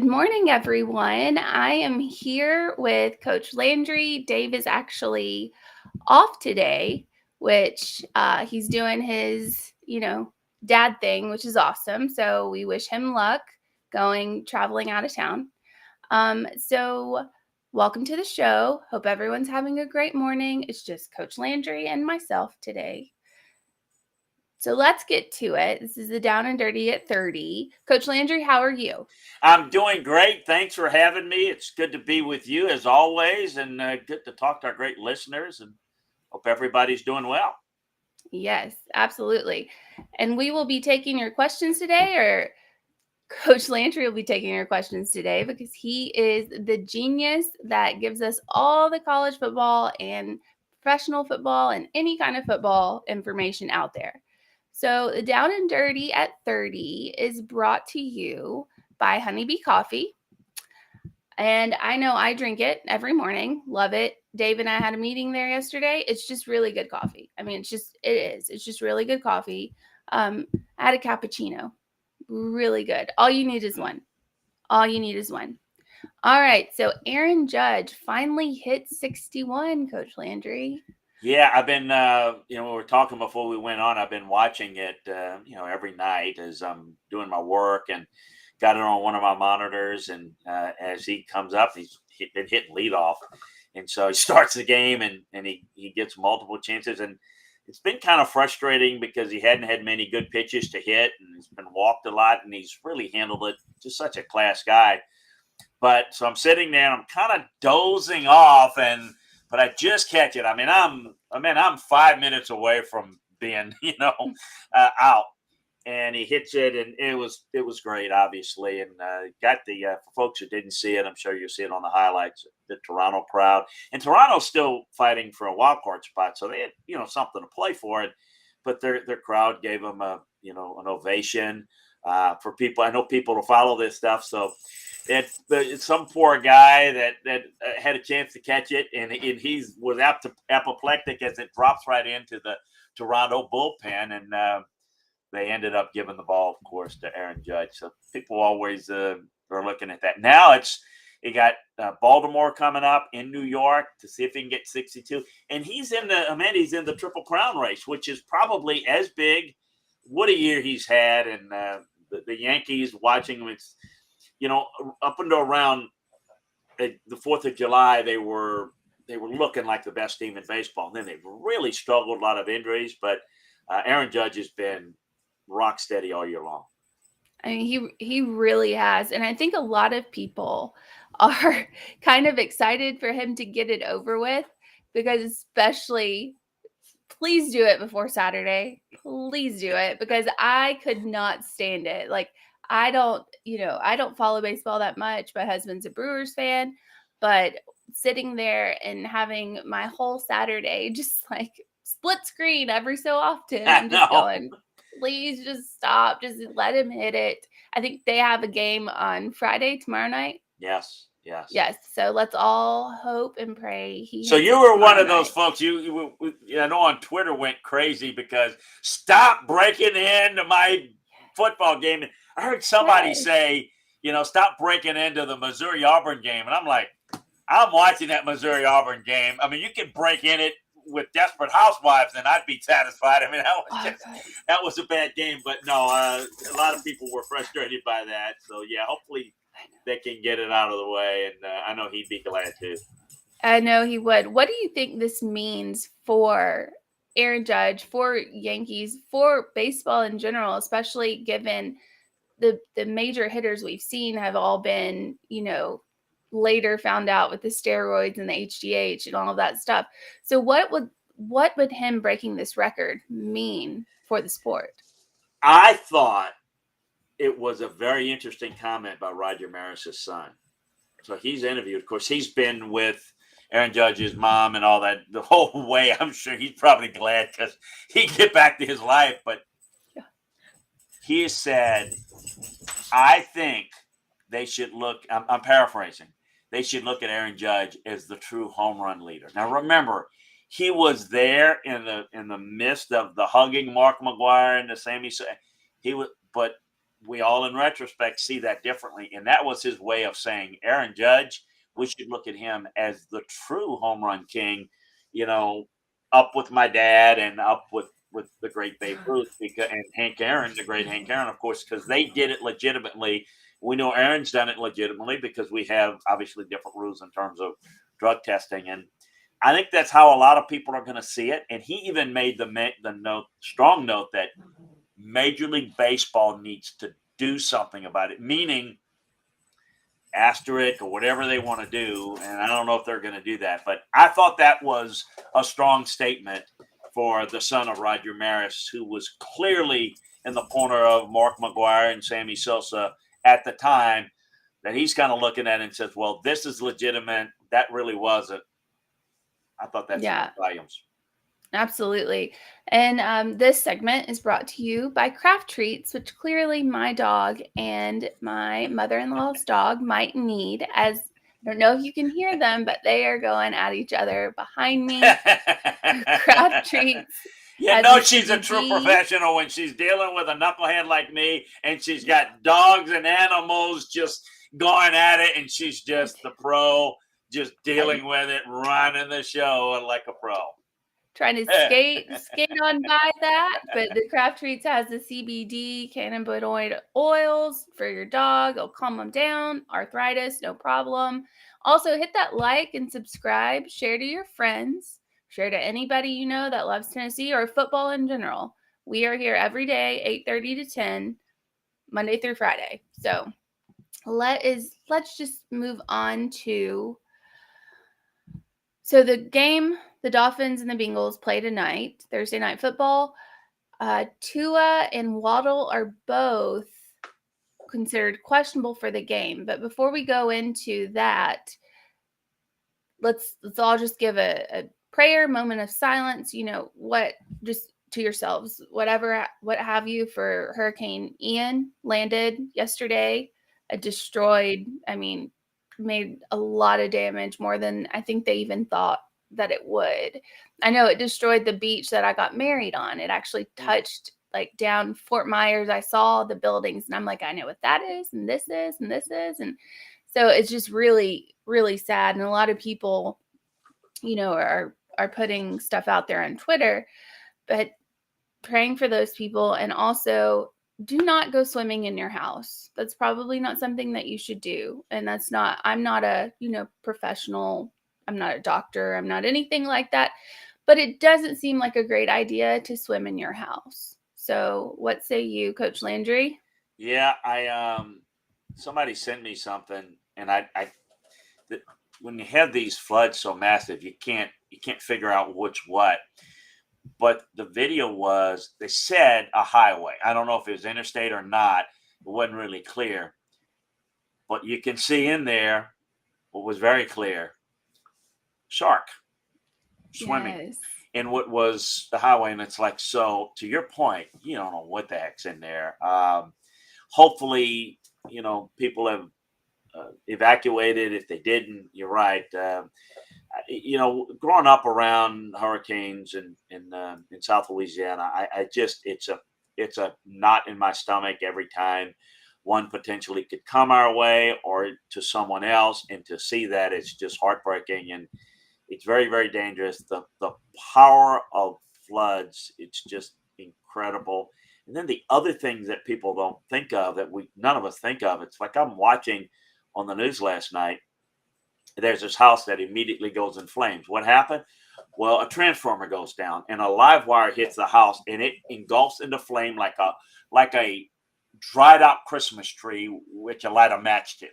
Good morning, everyone. I am here with Coach Landry. Dave is actually off today, which he's doing his, dad thing, which is awesome. So we wish him luck traveling out of town. So welcome to the show. Hope everyone's having a great morning. It's just Coach Landry and myself today. So let's get to it. This is the Down and Dirty at 30. Coach Landry, how are you? I'm doing great. Thanks for having me. It's good to be with you as always, and good to talk to our great listeners, and hope everybody's doing well. Yes, absolutely. And we will be taking your questions today, or Coach Landry will be taking your questions today because he is the genius that gives us all the college football and professional football and any kind of football information out there. So the Down and Dirty at 30 is brought to you by Honeybee Coffee. And I know I drink it every morning. Love it. Dave and I had a meeting there yesterday. It's just really good coffee. I mean, it's just really good coffee. I had a cappuccino. Really good. All you need is one. All right. So Aaron Judge finally hit 61, Coach Landry. Yeah, I've been, we were talking before we went on. I've been watching it, every night as I'm doing my work, and got it on one of my monitors. And as he comes up, he's been hitting leadoff. And so he starts the game, and he gets multiple chances. And it's been kind of frustrating because he hadn't had many good pitches to hit, and he's been walked a lot, and he's really handled it. Just such a class guy. But so I'm sitting there, and I'm kind of dozing off, but I just catch it. I'm 5 minutes away from being, out, and he hits it, and it was great, obviously, and got the for folks who didn't see it, I'm sure you'll see it on the highlights. The Toronto crowd, and Toronto's still fighting for a wild card spot, so they had something to play for it, but their crowd gave them an ovation. For people, I know people will follow this stuff, so. It's some poor guy that had a chance to catch it, and he was apoplectic as it drops right into the Toronto bullpen, and they ended up giving the ball, of course, to Aaron Judge. So people always are looking at that. Now it got Baltimore coming up in New York to see if he can get 62, and he's in the Triple Crown race, which is probably as big. What a year he's had, and the Yankees watching him. Up until around the 4th of July, they were looking like the best team in baseball. And then they've really struggled, a lot of injuries, but Aaron Judge has been rock steady all year long. I mean, he really has. And I think a lot of people are kind of excited for him to get it over with, because especially, please do it before Saturday. Please do it, because I could not stand it. Like, I don't follow baseball that much. My husband's a Brewers fan, but sitting there and having my whole Saturday just like split screen every so often, I'm just going, please just stop. Just let him hit it. I think they have a game on Friday, tomorrow night. Yes. So let's all hope and pray. So you were one of those folks. You I know on Twitter went crazy because stop breaking into my football game. I heard somebody say, stop breaking into the Missouri-Auburn game. And I'm like, I'm watching that Missouri-Auburn game. I mean, you can break in it with Desperate Housewives and I'd be satisfied. I mean, that was a bad game. But no, a lot of people were frustrated by that. So, yeah, hopefully they can get it out of the way. And I know he'd be glad to. I know he would. What do you think this means for Aaron Judge, for Yankees, for baseball in general, especially given the major hitters we've seen have all been, later found out with the steroids and the HGH and all of that stuff. So what would him breaking this record mean for the sport? I thought it was a very interesting comment by Roger Maris's son. So he's interviewed. Of course, he's been with Aaron Judge's mom and all that the whole way. I'm sure he's probably glad because he can get back to his life. But he said, I think they should look, I'm paraphrasing, they should look at Aaron Judge as the true home run leader. Now, remember, he was there in the midst of the hugging Mark McGwire and the Sammy. But we all in retrospect see that differently. And that was his way of saying, Aaron Judge, we should look at him as the true home run king, you know, up with my dad and up with the great Babe Ruth and Hank Aaron, the great Hank Aaron, of course, because they did it legitimately. We know Aaron's done it legitimately because we have obviously different rules in terms of drug testing. And I think that's how a lot of people are going to see it. And he even made the strong note that Major League Baseball needs to do something about it, meaning asterisk or whatever they want to do. And I don't know if they're going to do that, but I thought that was a strong statement for the son of Roger Maris, who was clearly in the corner of Mark McGwire and Sammy Sosa at the time, that he's kind of looking at it and says, well, this is legitimate. That really wasn't. I thought that's volumes. Absolutely. And this segment is brought to you by Craft Treats, which clearly my dog and my mother-in-law's dog might need, as I don't know if you can hear them, but they are going at each other behind me. Craft Treats. You know she's a true professional when she's dealing with a knucklehead like me, and she's got dogs and animals just going at it, and she's just the pro, just dealing with it, running the show like a pro. Trying to skate on by that, but the Craft Treats has the CBD cannabinoid oils for your dog. It'll calm them down. Arthritis, no problem. Also, hit that like and subscribe. Share to your friends. Share to anybody you know that loves Tennessee or football in general. We are here every day, 8:30 to 10, Monday through Friday. So let's just move on to. So the game, the Dolphins and the Bengals play tonight, Thursday Night Football. Tua and Waddle are both considered questionable for the game. But before we go into that, let's all just give a prayer, moment of silence. You know what? Just to yourselves, what have you, for Hurricane Ian landed yesterday, made a lot of damage, more than I think they even thought that it would. I know it destroyed the beach that I got married on. It actually touched like down Fort Myers. I saw the buildings and I'm like, I know what that is, and this is, and this is. And so it's just really, really sad. And a lot of people, you know, are putting stuff out there on Twitter, but praying for those people. And also, do not go swimming in your house. That's probably not something that you should do. And I'm not a, professional. I'm not a doctor. I'm not anything like that. But it doesn't seem like a great idea to swim in your house. So what say you, Coach Landry? Yeah, somebody sent me something, and when you have these floods so massive, you can't figure out what. But the video was, they said a highway. I don't know if it was interstate or not. It wasn't really clear. But you can see in there what was very clear: shark swimming in what was the highway. And it's like, so to your point, you don't know what the heck's in there. Hopefully, people have evacuated. If they didn't, you're right. Growing up around hurricanes in South Louisiana, it's a knot in my stomach every time one potentially could come our way or to someone else. And to see that, it's just heartbreaking, and it's very, very dangerous. The power of floods, it's just incredible. And then the other things that people don't think of, that none of us think of, it's like I'm watching on the news last night. There's this house that immediately goes in flames. What happened? Well, a transformer goes down and a live wire hits the house, and it engulfs into flame like a dried out Christmas tree, which you light a match to.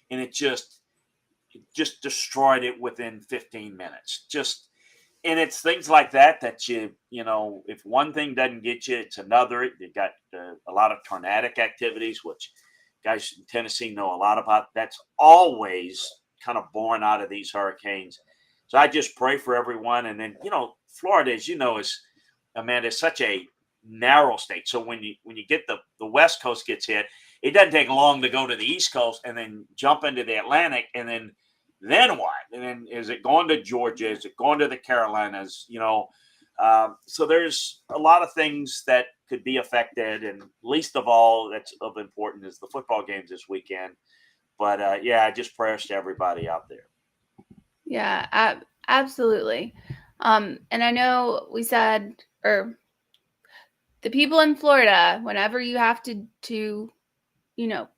And it just destroyed it within 15 minutes. And it's things like that if one thing doesn't get you, it's another. You've got a lot of tornadic activities, which guys in Tennessee know a lot about. That's always kind of born out of these hurricanes. So I just pray for everyone. And then, Florida, as you know, is such a narrow state. So when you get the West Coast gets hit, it doesn't take long to go to the East Coast and then jump into the Atlantic. And then what? And then is it going to Georgia? Is it going to the Carolinas? So there's a lot of things that could be affected, and least of all that's of importance is the football games this weekend. But yeah, just prayers to everybody out there. Yeah, absolutely. And I know we said, or the people in Florida, whenever you have to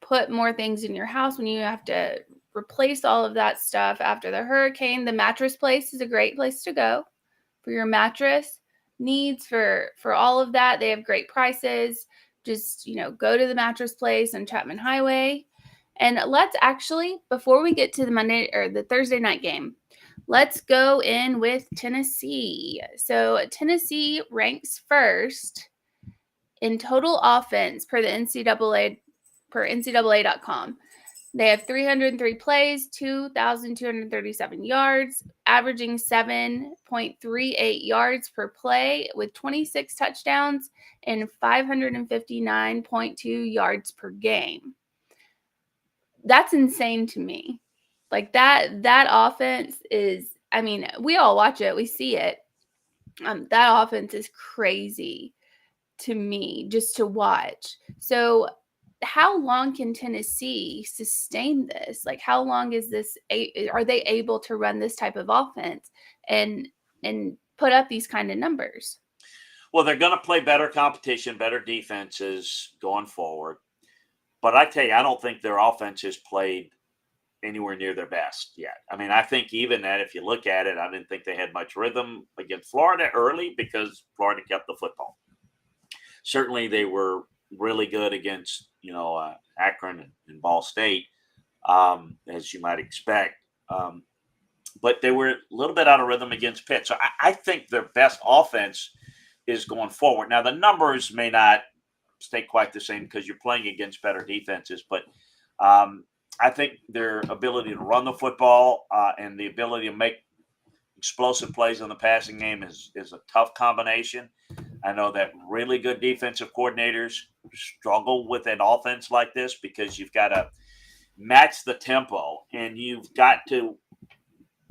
put more things in your house, when you have to replace all of that stuff after the hurricane, the mattress place is a great place to go for your mattress needs, for all of that. They have great prices. Just, go to the mattress place on Chapman Highway. And let's actually, before we get to the Monday or the Thursday night game, let's go in with Tennessee. So Tennessee ranks first in total offense per the NCAA, per NCAA.com. They have 303 plays, 2,237 yards, averaging 7.38 yards per play with 26 touchdowns and 559.2 yards per game. That's insane to me. Like that offense is, I mean, we all watch it, we see it. That offense is crazy to me just to watch. So how long can Tennessee sustain this? Like, how long is this? Are they able to run this type of offense and put up these kind of numbers? Well, they're going to play better competition, better defenses going forward. But I tell you, I don't think their offense has played anywhere near their best yet. I mean, I think even that, if you look at it, I didn't think they had much rhythm against Florida early because Florida kept the football. Certainly, they were really good against Akron and Ball State, as you might expect. But they were a little bit out of rhythm against Pitt. So I think their best offense is going forward. Now, the numbers may not stay quite the same because you're playing against better defenses, but I think their ability to run the football and the ability to make explosive plays in the passing game is a tough combination. I know that really good defensive coordinators struggle with an offense like this because you've got to match the tempo and you've got to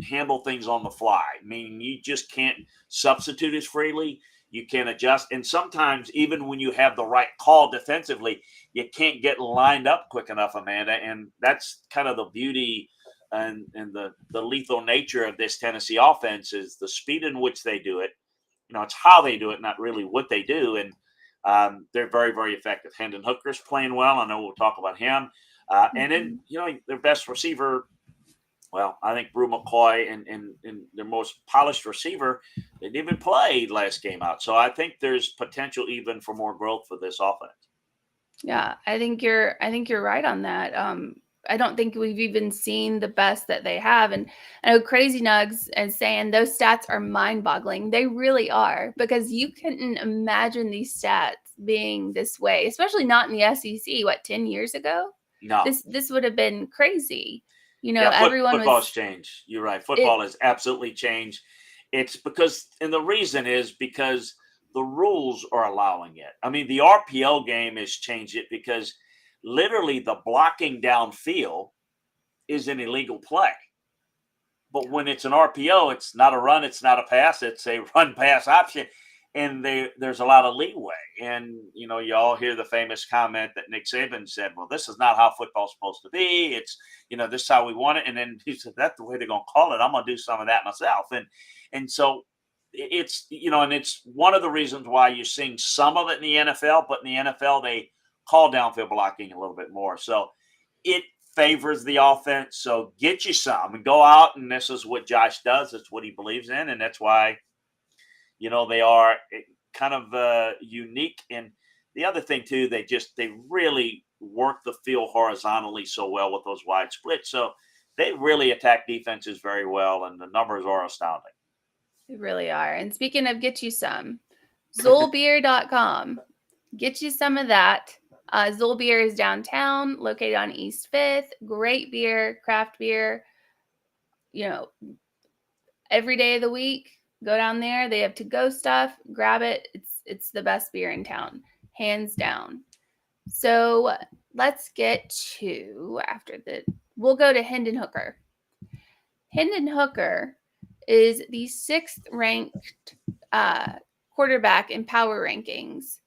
handle things on the fly, meaning you just can't substitute as freely. You can adjust. And sometimes even when you have the right call defensively, you can't get lined up quick enough, Amanda. And that's kind of the beauty and the lethal nature of this Tennessee offense is the speed in which they do it. It's how they do it, not really what they do. And they're very, very effective. Hendon Hooker's playing well. I know we'll talk about him. And then, their best receiver, well, I think Brew McCoy and their most polished receiver didn't even play last game out. So I think there's potential even for more growth for this offense. Yeah, I think you're right on that. I don't think we've even seen the best that they have. And I know Crazy Nugs is saying those stats are mind-boggling. They really are, because you couldn't imagine these stats being this way, especially not in the SEC. What, 10 years ago? No. This would have been crazy. Football's changed. You're right. Football has absolutely changed. It's because, and the reason is because the rules are allowing it. I mean, the RPO game has changed it because literally the blocking downfield is an illegal play. But when it's an RPO, it's not a run, it's not a pass, it's a run-pass option. And there's a lot of leeway. And, you all hear the famous comment that Nick Saban said, well, this is not how football's supposed to be. It's, this is how we want it. And then he said, that's the way they're going to call it. I'm going to do some of that myself. And so it's, and it's one of the reasons why you're seeing some of it in the NFL, but in the NFL, they call downfield blocking a little bit more. So it favors the offense. So get you some and go out. And this is what Josh does. It's what he believes in. And that's why, they are kind of unique. And the other thing too, they really work the field horizontally so well with those wide splits. So they really attack defenses very well. And the numbers are astounding. They really are. And speaking of get you some, Zollbeer.com. Get you some of that. Zoll Beer is downtown, located on East 5th. Great beer, craft beer. Every day of the week, go down there. They have to-go stuff. Grab it. It's the best beer in town, hands down. So let's get to, we'll go to Hendon Hooker. Hendon Hooker is the 6th ranked quarterback in power rankings.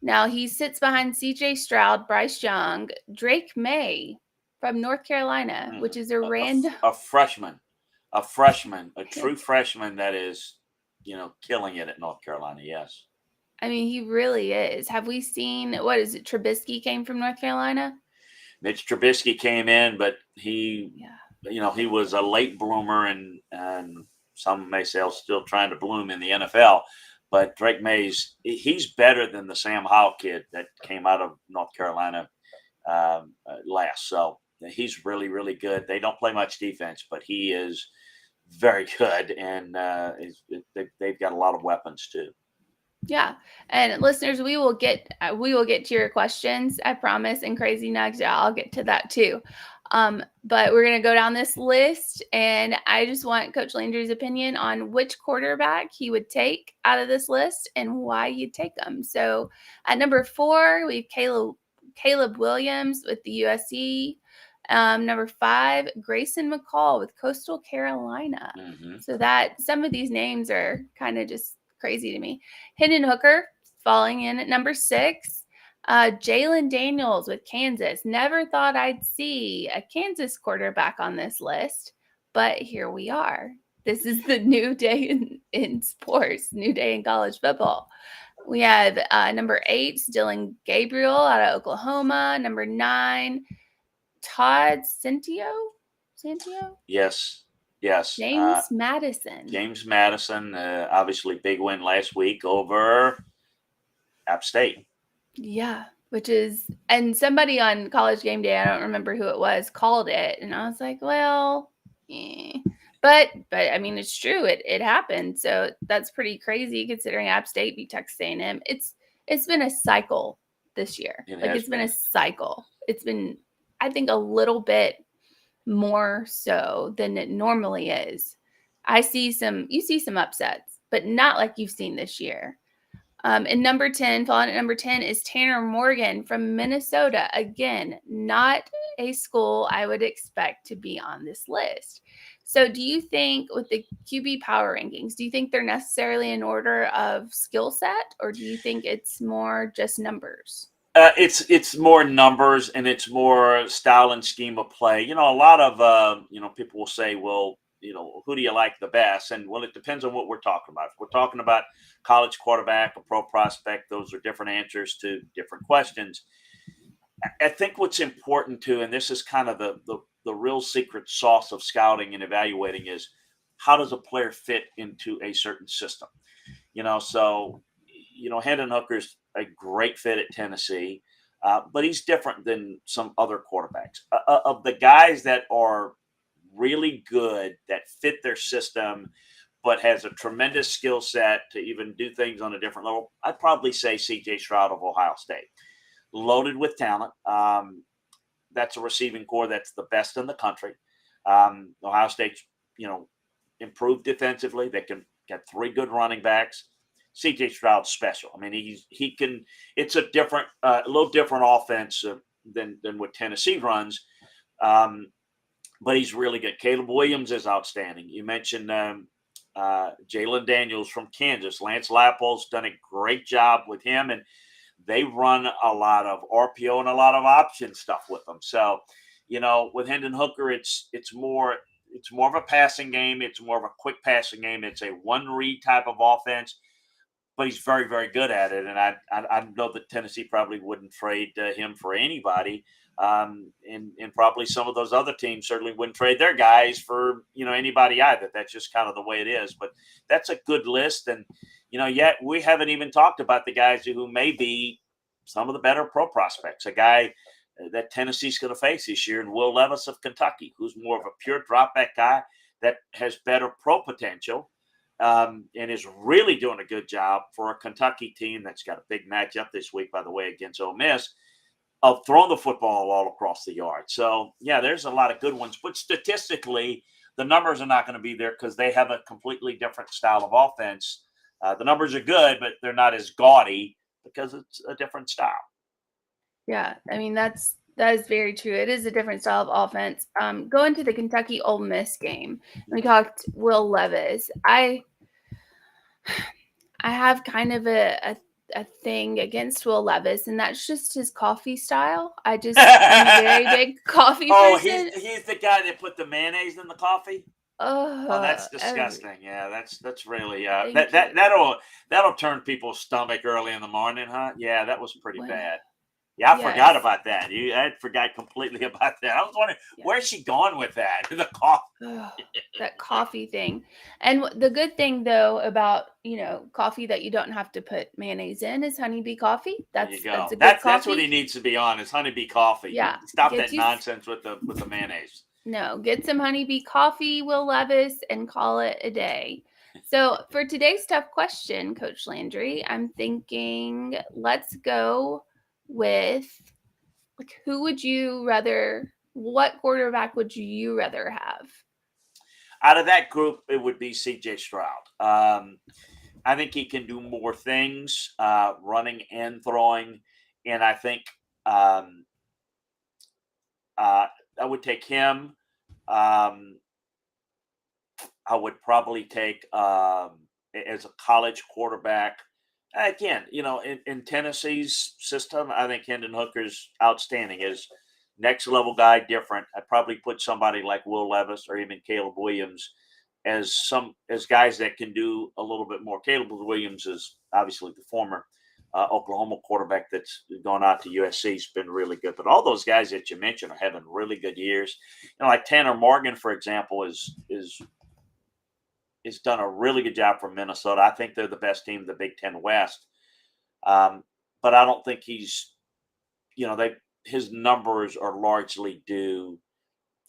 Now, he sits behind C.J. Stroud, Bryce Young, Drake May from North Carolina, which is a random... A freshman, a true freshman that is, killing it at North Carolina, yes. I mean, he really is. Have we seen, what is it, Trubisky came from North Carolina? Mitch Trubisky came in, but he was a late bloomer, and some may say still trying to bloom in the NFL. But Drake May's, he's better than the Sam Howell kid that came out of North Carolina last. So he's really, really good. They don't play much defense, but he is very good, and they've got a lot of weapons too. Yeah, and listeners, we will get to your questions, I promise. And Crazy Nugs, yeah, I'll get to that too. But we're gonna go down this list, and I just want Coach Landry's opinion on which quarterback he would take out of this list and why you'd take them. So at number 4, we have Caleb Williams with the USC. Number 5, Grayson McCall with Coastal Carolina. Mm-hmm. So that some of these names are kind of just crazy to me. Hendon Hooker falling in at number 6. Jalen Daniels with Kansas. Never thought I'd see a Kansas quarterback on this list, but here we are. This is the new day in sports, new day in college football. We have number 8, Dylan Gabriel out of Oklahoma. Number 9, Todd Santio? Yes. James Madison. James Madison, obviously big win last week over App State. Yeah, which is, and somebody on College Game Day, I don't remember who it was, called it, and I was like, well, but I mean, it's true. It happened, so that's pretty crazy considering App State beat Texas A&M. It's been a cycle this year. It's been a cycle. It's been, I think, a little bit more so than it normally is. You see some upsets, but not like you've seen this year. And number 10, falling at number 10 is Tanner Morgan from Minnesota. Again, not a school I would expect to be on this list. So do you think with the QB power rankings, do you think they're necessarily in order of skill set, or do you think it's more just numbers? It's more numbers, and it's more style and scheme of play. A lot of people will say, well, who do you like the best? And well, it depends on what we're talking about. If we're talking about college quarterback, a pro prospect, those are different answers to different questions. I think what's important too, and this is kind of the real secret sauce of scouting and evaluating, is how does a player fit into a certain system? So Hendon Hooker's a great fit at Tennessee, but he's different than some other quarterbacks. Of the guys that are really good, that fit their system, but has a tremendous skill set to even do things on a different level, I'd probably say C.J. Stroud of Ohio State. Loaded with talent. That's a receiving core that's the best in the country. Ohio State's, improved defensively. They can get 3 good running backs. C.J. Stroud's special. I mean, he can. It's a little different offense than what Tennessee runs, but he's really good. Caleb Williams is outstanding. You mentioned Jalen Daniels from Kansas. Lance Lappo's done a great job with him, and they run a lot of RPO and a lot of option stuff with them. So, with Hendon Hooker, it's more of a passing game. It's more of a quick passing game. It's a one read type of offense. But he's very, very good at it, and I know that Tennessee probably wouldn't trade him for anybody, and probably some of those other teams certainly wouldn't trade their guys for anybody either. That's just kind of the way it is. But that's a good list, and yet we haven't even talked about the guys who may be some of the better pro prospects. A guy that Tennessee's going to face this year, and Will Levis of Kentucky, who's more of a pure drop back guy that has better pro potential. And is really doing a good job for a Kentucky team that's got a big matchup this week, by the way, against Ole Miss, of throwing the football all across the yard. So, yeah, there's a lot of good ones. But statistically, the numbers are not going to be there because they have a completely different style of offense. The numbers are good, but they're not as gaudy because it's a different style. Yeah, I mean, that's That is very true. It is a different style of offense. Going to the Kentucky Ole Miss game, we talked Will Levis. I have kind of a thing against Will Levis, and that's just his coffee style. I'm a very big coffee Oh, person. he's the guy that put the mayonnaise in the coffee. Oh, that's Every disgusting. Yeah, that's really thank you. that'll turn people's stomach early in the morning, huh? Yeah, that was pretty When, bad. Yeah, I forgot yes, about that. I forgot completely about that. I was wondering yeah. where's she going with that? The coffee. Ugh, that coffee thing. And the good thing though about, coffee that you don't have to put mayonnaise in is honeybee coffee. There you That's go. a good That's what he coffee. needs to be on is honeybee coffee. Yeah, Stop get that you nonsense with the mayonnaise. no, get some honeybee coffee, Will Levis, and call it a day. So for today's tough question, Coach Landry, I'm thinking let's go with like who would you rather what quarterback would you rather have? Out of that group, it would be C.J. Stroud. I think he can do more things, running and throwing, and I think um, I would take him. Um, I would probably take as a college quarterback. Again, in Tennessee's system, I think Hendon Hooker's outstanding. Is next level guy, different. I'd probably put somebody like Will Levis or even Caleb Williams as guys that can do a little bit more. Caleb Williams is obviously the former Oklahoma quarterback that's gone out to USC. Has been really good, but all those guys that you mentioned are having really good years. Like Tanner Morgan, for example, is done a really good job for Minnesota. I think they're the best team in the Big Ten West. But I don't think his numbers are largely due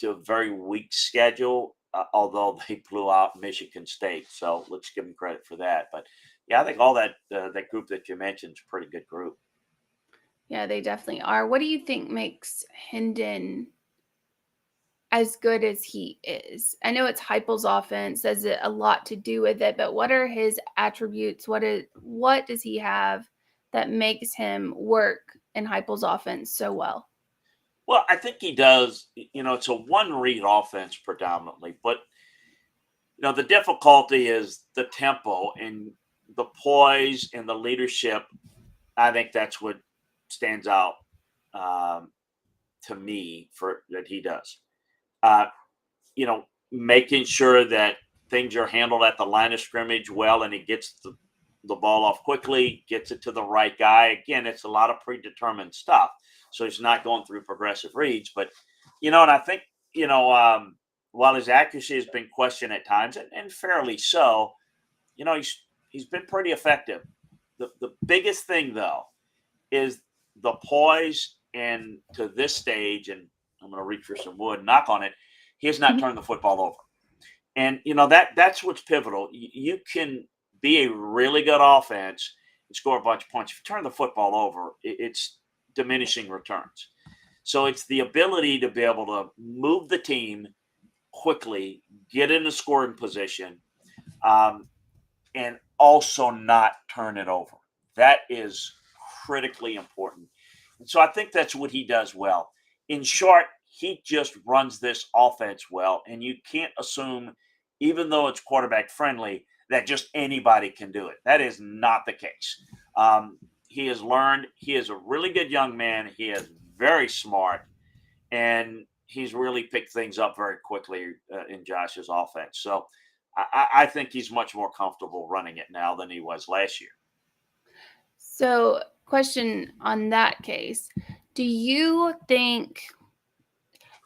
to a very weak schedule, although they blew out Michigan State. So let's give them credit for that. But yeah, I think all that group that you mentioned is a pretty good group. Yeah, they definitely are. What do you think makes Hendon as good as he is? I know it's Heupel's offense, has a lot to do with it, but what are his attributes? What does he have that makes him work in Heupel's offense so well? Well, I think he does. It's a one read offense predominantly, but the difficulty is the tempo and the poise and the leadership. I think that's what stands out um, to me for that he does. Uh, Making sure that things are handled at the line of scrimmage well, and he gets the ball off quickly, gets it to the right guy. Again, it's a lot of predetermined stuff, so he's not going through progressive reads. But and I think while his accuracy has been questioned at times, and fairly so, he's been pretty effective. The biggest thing though is the poise, and to this stage, and I'm going to reach for some wood, knock on it. He has not turned the football over, and that's what's pivotal. You can be a really good offense and score a bunch of points. If you turn the football over, it's diminishing returns. So it's the ability to be able to move the team quickly, get in a scoring position, and also not turn it over. That is critically important. And so I think that's what he does well. In short, he just runs this offense well, and you can't assume, even though it's quarterback friendly, that just anybody can do it. That is not the case. He has learned. He is a really good young man. He is very smart, and he's really picked things up very quickly in Josh's offense. So I think he's much more comfortable running it now than he was last year. So, question on that case. Do you think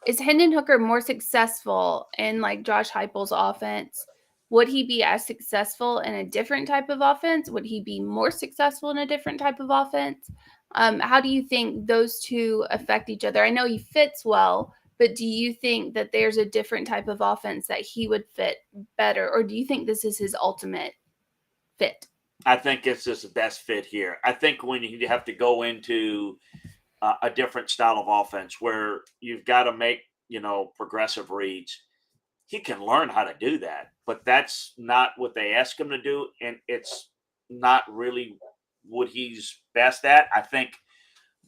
is Hendon Hooker more successful in like Josh Heupel's offense? Would he be as successful in a different type of offense? Would he be more successful in a different type of offense? How do you think those two affect each other? I know he fits well, but do you think that there's a different type of offense that he would fit better, or do you think this is his ultimate fit? I think it's just the best fit here. I think when you have to go into a different style of offense where you've got to make, progressive reads, he can learn how to do that, but that's not what they ask him to do. And it's not really what he's best at. I think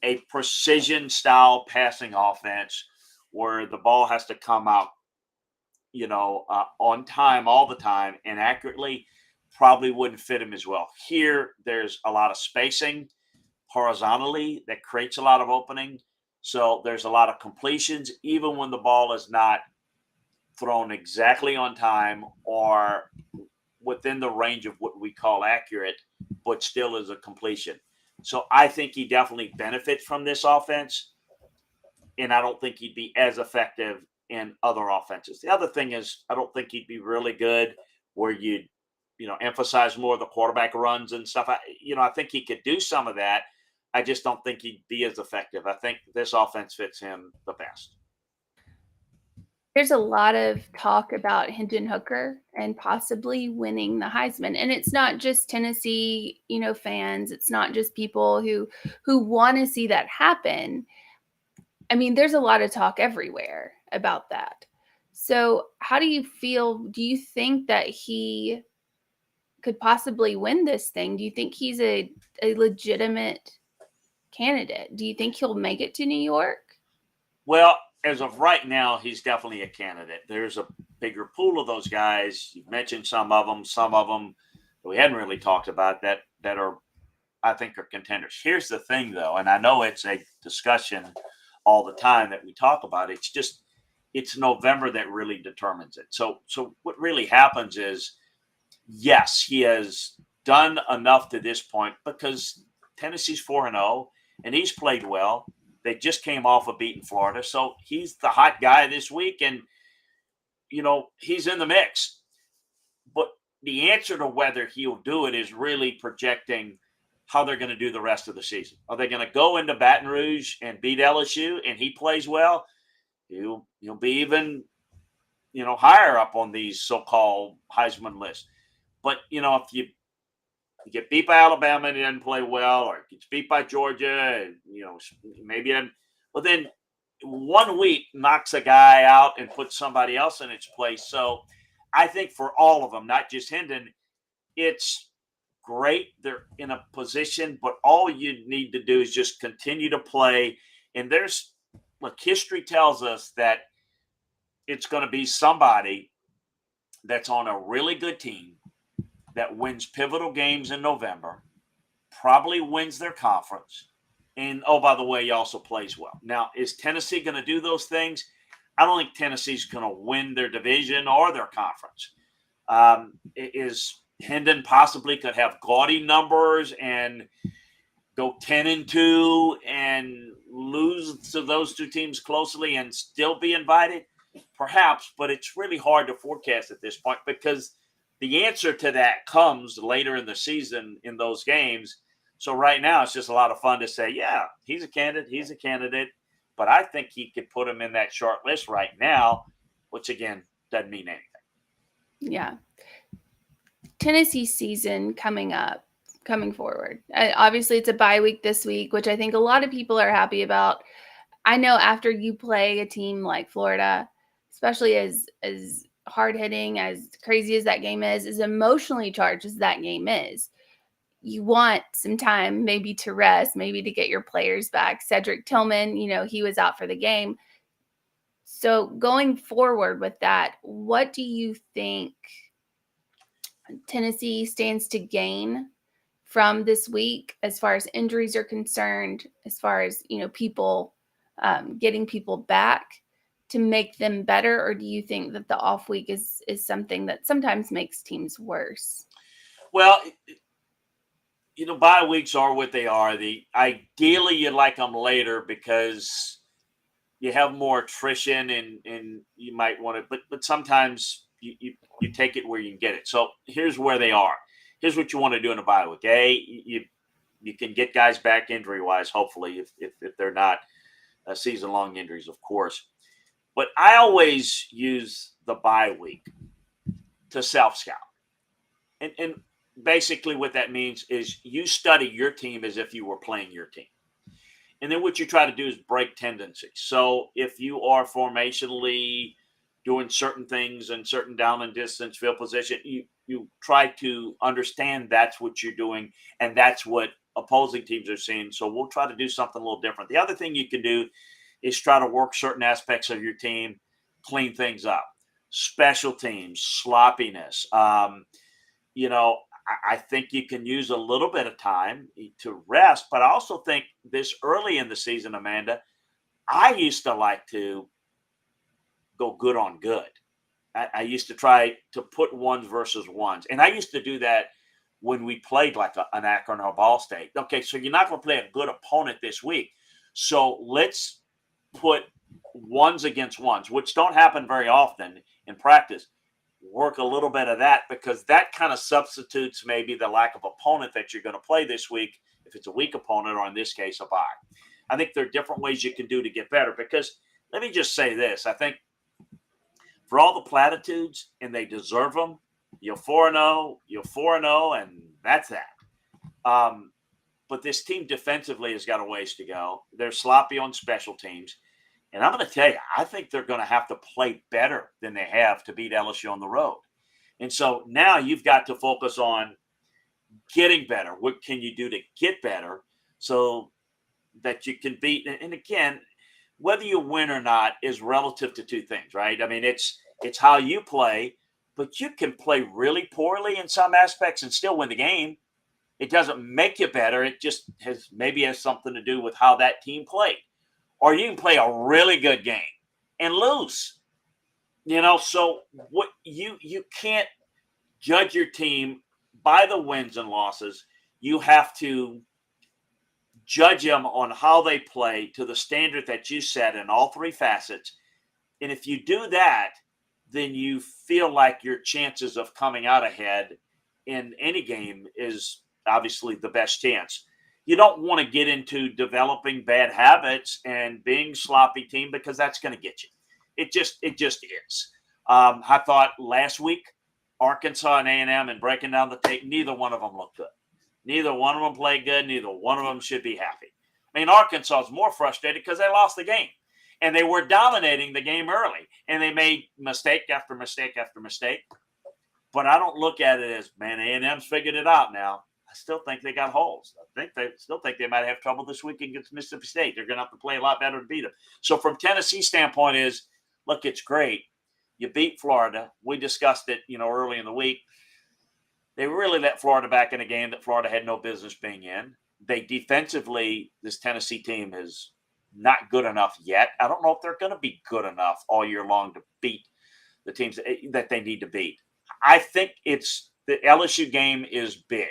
a precision style passing offense where the ball has to come out, on time all the time and accurately, probably wouldn't fit him as well. Here, there's a lot of spacing horizontally that creates a lot of opening. So there's a lot of completions, even when the ball is not thrown exactly on time or within the range of what we call accurate, but still is a completion. So I think he definitely benefits from this offense, and I don't think he'd be as effective in other offenses. The other thing is, I don't think he'd be really good where you'd, emphasize more of the quarterback runs and stuff. I think he could do some of that. I just don't think he'd be as effective. I think this offense fits him the best. There's a lot of talk about Hendon Hooker and possibly winning the Heisman. And it's not just Tennessee, fans. It's not just people who want to see that happen. I mean, there's a lot of talk everywhere about that. So how do you feel? Do you think that he could possibly win this thing? Do you think he's a legitimate candidate? Do you think he'll make it to New York? Well, as of right now, he's definitely a candidate. There's a bigger pool of those guys. You've mentioned some of them we hadn't really talked about that are, I think, are contenders. Here's the thing, though, and I know it's a discussion all the time that we talk about. It's November that really determines it. So what really happens is, yes, he has done enough to this point because Tennessee's 4-0 and he's played well. They just came off of beating Florida. So he's the hot guy this week and, he's in the mix. But the answer to whether he'll do it is really projecting how they're going to do the rest of the season. Are they going to go into Baton Rouge and beat LSU and he plays well? He'll be even, higher up on these so-called Heisman lists. But, if you get beat by Alabama and he doesn't play well, or gets beat by Georgia, maybe then 1 week knocks a guy out and puts somebody else in its place. So I think for all of them, not just Hendon, it's great. They're in a position, but all you need to do is just continue to play. And history tells us that it's going to be somebody that's on a really good team that wins pivotal games in November, probably wins their conference. And, oh, by the way, he also plays well. Now, is Tennessee going to do those things? I don't think Tennessee's going to win their division or their conference. Is Hendon possibly could have gaudy numbers and go 10-2 and lose to those two teams closely and still be invited? Perhaps, but it's really hard to forecast at this point because the answer to that comes later in the season in those games. So right now it's just a lot of fun to say, yeah, he's a candidate. But I think he could put him in that short list right now, which, again, doesn't mean anything. Yeah. Tennessee season coming forward. Obviously, it's a bye week this week, which I think a lot of people are happy about. I know after you play a team like Florida, especially as hard-hitting, as crazy as that game is, as emotionally charged as that game is, you want some time maybe to rest, maybe to get your players back. Cedric Tillman, he was out for the game. So going forward with that, what do you think Tennessee stands to gain from this week as far as injuries are concerned, as far as, people getting people back to make them better? Or do you think that the off week is something that sometimes makes teams worse? Well, bye weeks are what they are. Ideally you'd like them later because you have more attrition and you might want to, but sometimes you take it where you can get it. So here's where they are. Here's what you want to do in a bye week. You can get guys back injury wise, hopefully, if they're not season-long injuries, of course. But I always use the bye week to self-scout. And basically what that means is you study your team as if you were playing your team. And then what you try to do is break tendencies. So if you are formationally doing certain things in certain down and distance field position, you try to understand that's what you're doing, and that's what opposing teams are seeing. So we'll try to do something a little different. The other thing you can do is try to work certain aspects of your team, clean things up. Special teams, sloppiness. I think you can use a little bit of time to rest, but I also think this early in the season, Amanda, I used to like to go good on good. I used to try to put ones versus ones. And I used to do that when we played like an Akron or Ball State. Okay, so you're not going to play a good opponent this week. So let's put ones against ones, which don't happen very often in practice. Work a little bit of that, because that kind of substitutes maybe the lack of opponent that you're going to play this week, if it's a weak opponent, or in this case, a bye. I think there are different ways you can do to get better, because let me just say this. I think for all the platitudes, and they deserve them, you're 4-0, and that's that. But this team defensively has got a ways to go. They're sloppy on special teams. And I'm going to tell you, I think they're going to have to play better than they have to beat LSU on the road. And so now you've got to focus on getting better. What can you do to get better so that you can beat? And again, whether you win or not is relative to two things, right? I mean, it's how you play, but you can play really poorly in some aspects and still win the game. It doesn't make you better. It just has something to do with how that team played. Or you can play a really good game and lose. So what you can't judge your team by the wins and losses. You have to judge them on how they play to the standard that you set in all three facets. And if you do that, then you feel like your chances of coming out ahead in any game is obviously the best chance. You don't want to get into developing bad habits and being sloppy team, because that's going to get you. It just is. I thought last week, Arkansas and A&M, and breaking down the tape, neither one of them looked good. Neither one of them played good. Neither one of them should be happy. I mean, Arkansas is more frustrated because they lost the game, and they were dominating the game early, and they made mistake after mistake after mistake. But I don't look at it as, man, A&M's figured it out now. I still think they got holes. I still think they might have trouble this week against Mississippi State. They're going to have to play a lot better to beat them. So from Tennessee's standpoint is, look, it's great. You beat Florida. We discussed it, early in the week. They really let Florida back in a game that Florida had no business being in. They defensively, this Tennessee team is not good enough yet. I don't know if they're going to be good enough all year long to beat the teams that they need to beat. I think the LSU game is big,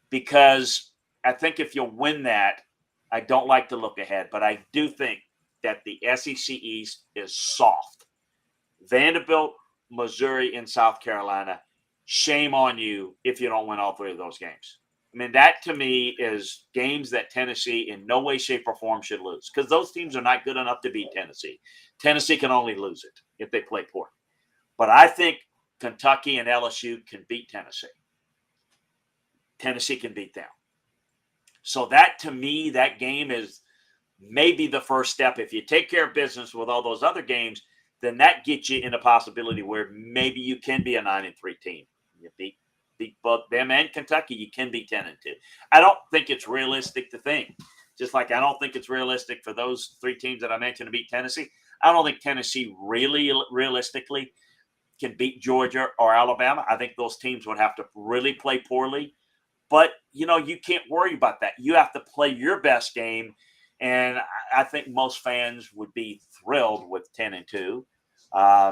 because I think if you win that, I don't like to look ahead, but I do think that the SEC East is soft. Vanderbilt, Missouri, and South Carolina, shame on you if you don't win all three of those games. I mean, that to me is games that Tennessee in no way, shape, or form should lose, because those teams are not good enough to beat Tennessee. Tennessee can only lose it if they play poor. But I think Kentucky and LSU can beat Tennessee. Tennessee can beat them. So that, to me, that game is maybe the first step. If you take care of business with all those other games, then that gets you in a possibility where maybe you can be a 9-3 team. You beat both them and Kentucky, you can be 10-2. I don't think it's realistic to think. Just like I don't think it's realistic for those three teams that I mentioned to beat Tennessee. I don't think Tennessee really realistically can beat Georgia or Alabama. I think those teams would have to really play poorly. But, you can't worry about that. You have to play your best game. And I think most fans would be thrilled with 10-2.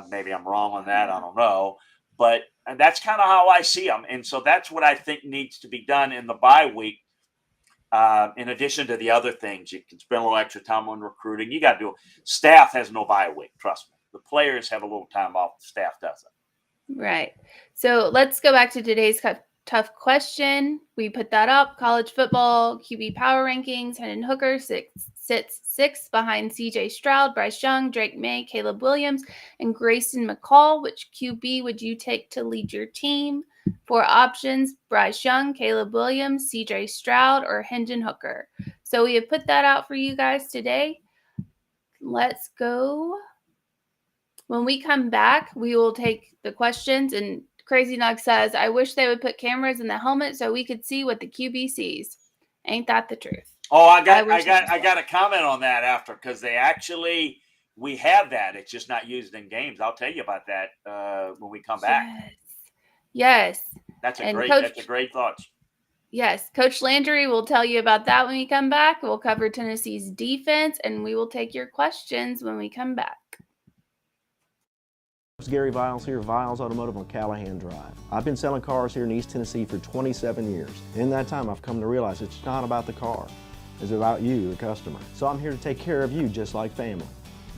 Maybe I'm wrong on that. I don't know. But that's kind of how I see them. And so that's what I think needs to be done in the bye week. In addition to the other things, you can spend a little extra time on recruiting. You got to do it. Staff has no bye week. Trust me. The players have a little time off. The staff doesn't. Right. So let's go back to today's tough question. We put that up. College football QB power rankings. Hendon Hooker sits sixth behind CJ Stroud, Bryce Young, Drake May, Caleb Williams, and Grayson McCall. Which QB would you take to lead your team? 4 options: Bryce Young, Caleb Williams, CJ Stroud, or Hendon Hooker. So we have put that out for you guys today. Let's go. When we come back, we will take the questions. And Crazy Nug says, I wish they would put cameras in the helmet so we could see what the QB sees. Ain't that the truth? Oh, I got a comment on that after, because we have that. It's just not used in games. I'll tell you about that when we come back. Yes. That's a great thought. Yes, Coach Landry will tell you about that when we come back. We'll cover Tennessee's defense, and we will take your questions when we come back. It's Gary Viles here, Viles Automotive on Callahan Drive. I've been selling cars here in East Tennessee for 27 years. In that time, I've come to realize it's not about the car. It's about you, the customer. So I'm here to take care of you just like family.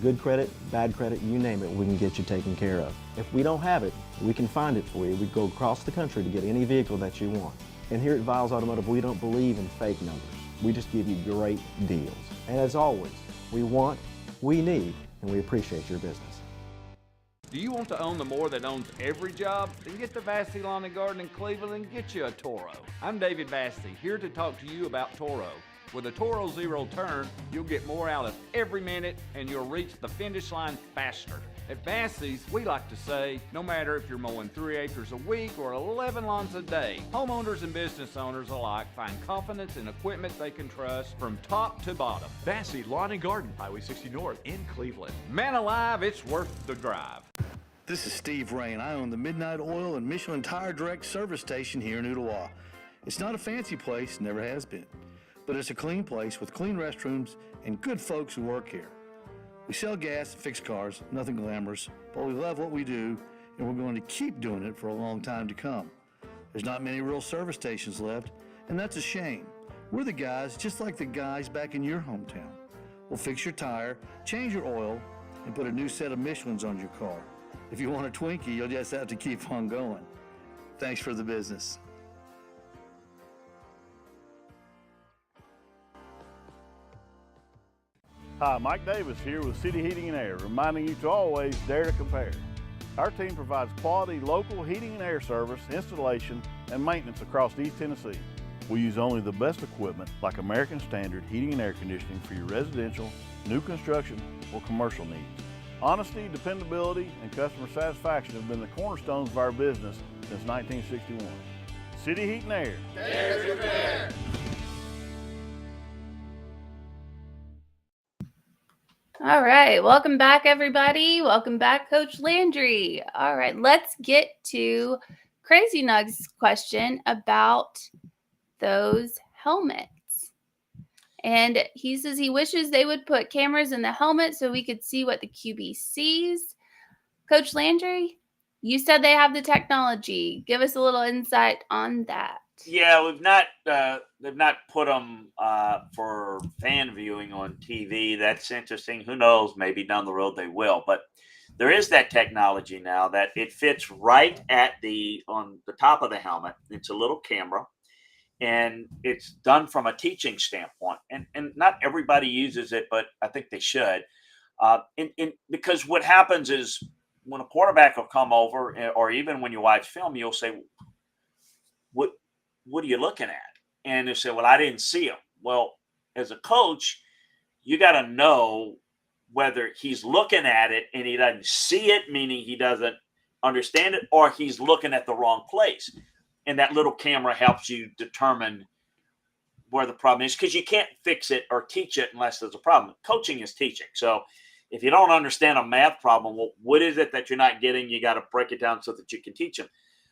Good credit, bad credit, you name it, we can get you taken care of. If we don't have it, we can find it for you. We go across the country to get any vehicle that you want. And here at Viles Automotive, we don't believe in fake numbers. We just give you great deals. And as always, we want, we need, and we appreciate your business. Do you want to own the more that owns every job? Then get to Vassey Lawn and Garden in Cleveland and get you a Toro. I'm David Vassey, here to talk to you about Toro. With a Toro Zero Turn, you'll get more out of every minute and you'll reach the finish line faster. At Vassey's, we like to say, no matter if you're mowing 3 acres a week or 11 lawns a day, homeowners and business owners alike find confidence in equipment they can trust from top to bottom. Vassey Lawn and Garden, Highway 60 North in Cleveland. Man alive, it's worth the drive. This is Steve Rain. I own the Midnight Oil and Michelin Tire Direct service station here in Ooltewah. It's not a fancy place, never has been, but it's a clean place with clean restrooms and good folks who work here. We sell gas and fix cars, nothing glamorous, but we love what we do and we're going to keep doing it for a long time to come. There's not many real service stations left, and that's a shame. We're the guys just like the guys back in your hometown. We'll fix your tire, change your oil, and put a new set of Michelins on your car. If you want a Twinkie, you'll just have to keep on going. Thanks for the business. Hi, Mike Davis here with City Heating and Air, reminding you to always dare to compare. Our team provides quality local heating and air service, installation, and maintenance across East Tennessee. We use only the best equipment like American Standard heating and air conditioning for your residential, new construction, or commercial needs. Honesty, dependability, and customer satisfaction have been the cornerstones of our business since 1961. City Heat and Air. Dare to compare. All right, welcome back, everybody. Welcome back, Coach Landry. All right, let's get to Crazy Nug's question about those helmets. And he says he wishes they would put cameras in the helmet so we could see what the QB sees. Coach Landry, you said they have the technology. Give us a little insight on that. Yeah, they've not put them for fan viewing on TV. That's interesting. Who knows? Maybe down the road they will. But there is that technology now that it fits right on the top of the helmet. It's a little camera. And it's done from a teaching standpoint, and not everybody uses it, but I think they should. Because what happens is when a quarterback will come over, or even when you watch film, you'll say, "What are you looking at?" And they say, "Well, I didn't see him." Well, as a coach, you got to know whether he's looking at it and he doesn't see it, meaning he doesn't understand it, or he's looking at the wrong place. And that little camera helps you determine where the problem is, because you can't fix it or teach it unless there's a problem. Coaching is teaching. So if you don't understand a math problem, well, what is it that you're not getting? You got to break it down so that you can teach them.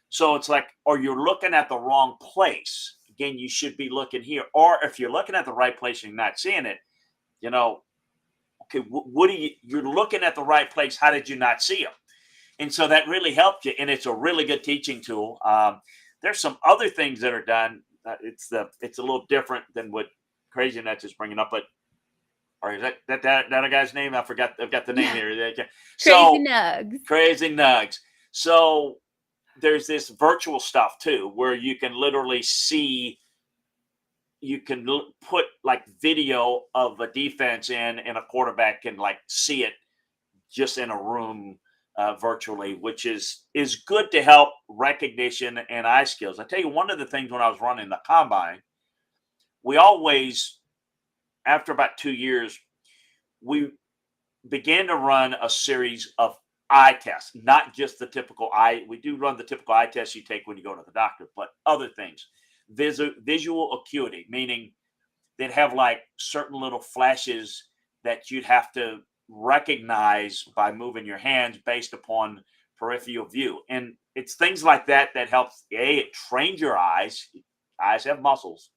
So it's like, or you're looking at the wrong place. Again, you should be looking here. Or if you're looking at the right place and you're not seeing it, okay, you're looking at the right place. How did you not see them? And so that really helped you. And it's a really good teaching tool. There's some other things that are done. It's a little different than what Crazy Nuts is bringing up, but or is that a guy's name? I've got the name here. Crazy Nugs. So there's this virtual stuff too, where you can literally see. You can put like video of a defense in, and a quarterback can like see it just in a room. Virtually, which is good to help recognition and eye skills. I tell you, one of the things when I was running the combine, we always, after about 2 years, we began to run a series of eye tests, not just the typical eye. We do run the typical eye test you take when you go to the doctor, but other things. Visual acuity, meaning they'd have like certain little flashes that you'd have to recognize by moving your hands based upon peripheral view. And it's things like that that helps. It trains your eyes. Eyes have muscles.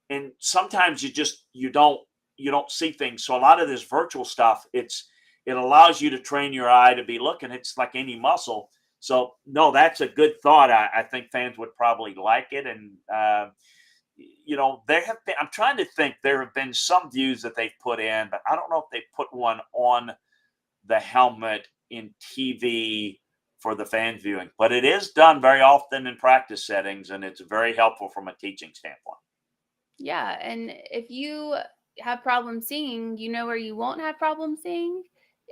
And sometimes you don't see things. So a lot of this virtual stuff, it allows you to train your eye to be looking. It's like any muscle. So no, that's a good thought. I think fans would probably like it. And there have been, I'm trying to think, there have been some views that they've put in, but I don't know if they put one on the helmet in TV for the fan viewing. But it is done very often in practice settings, and it's very helpful from a teaching standpoint. Yeah, and if you have problems seeing, where you won't have problems seeing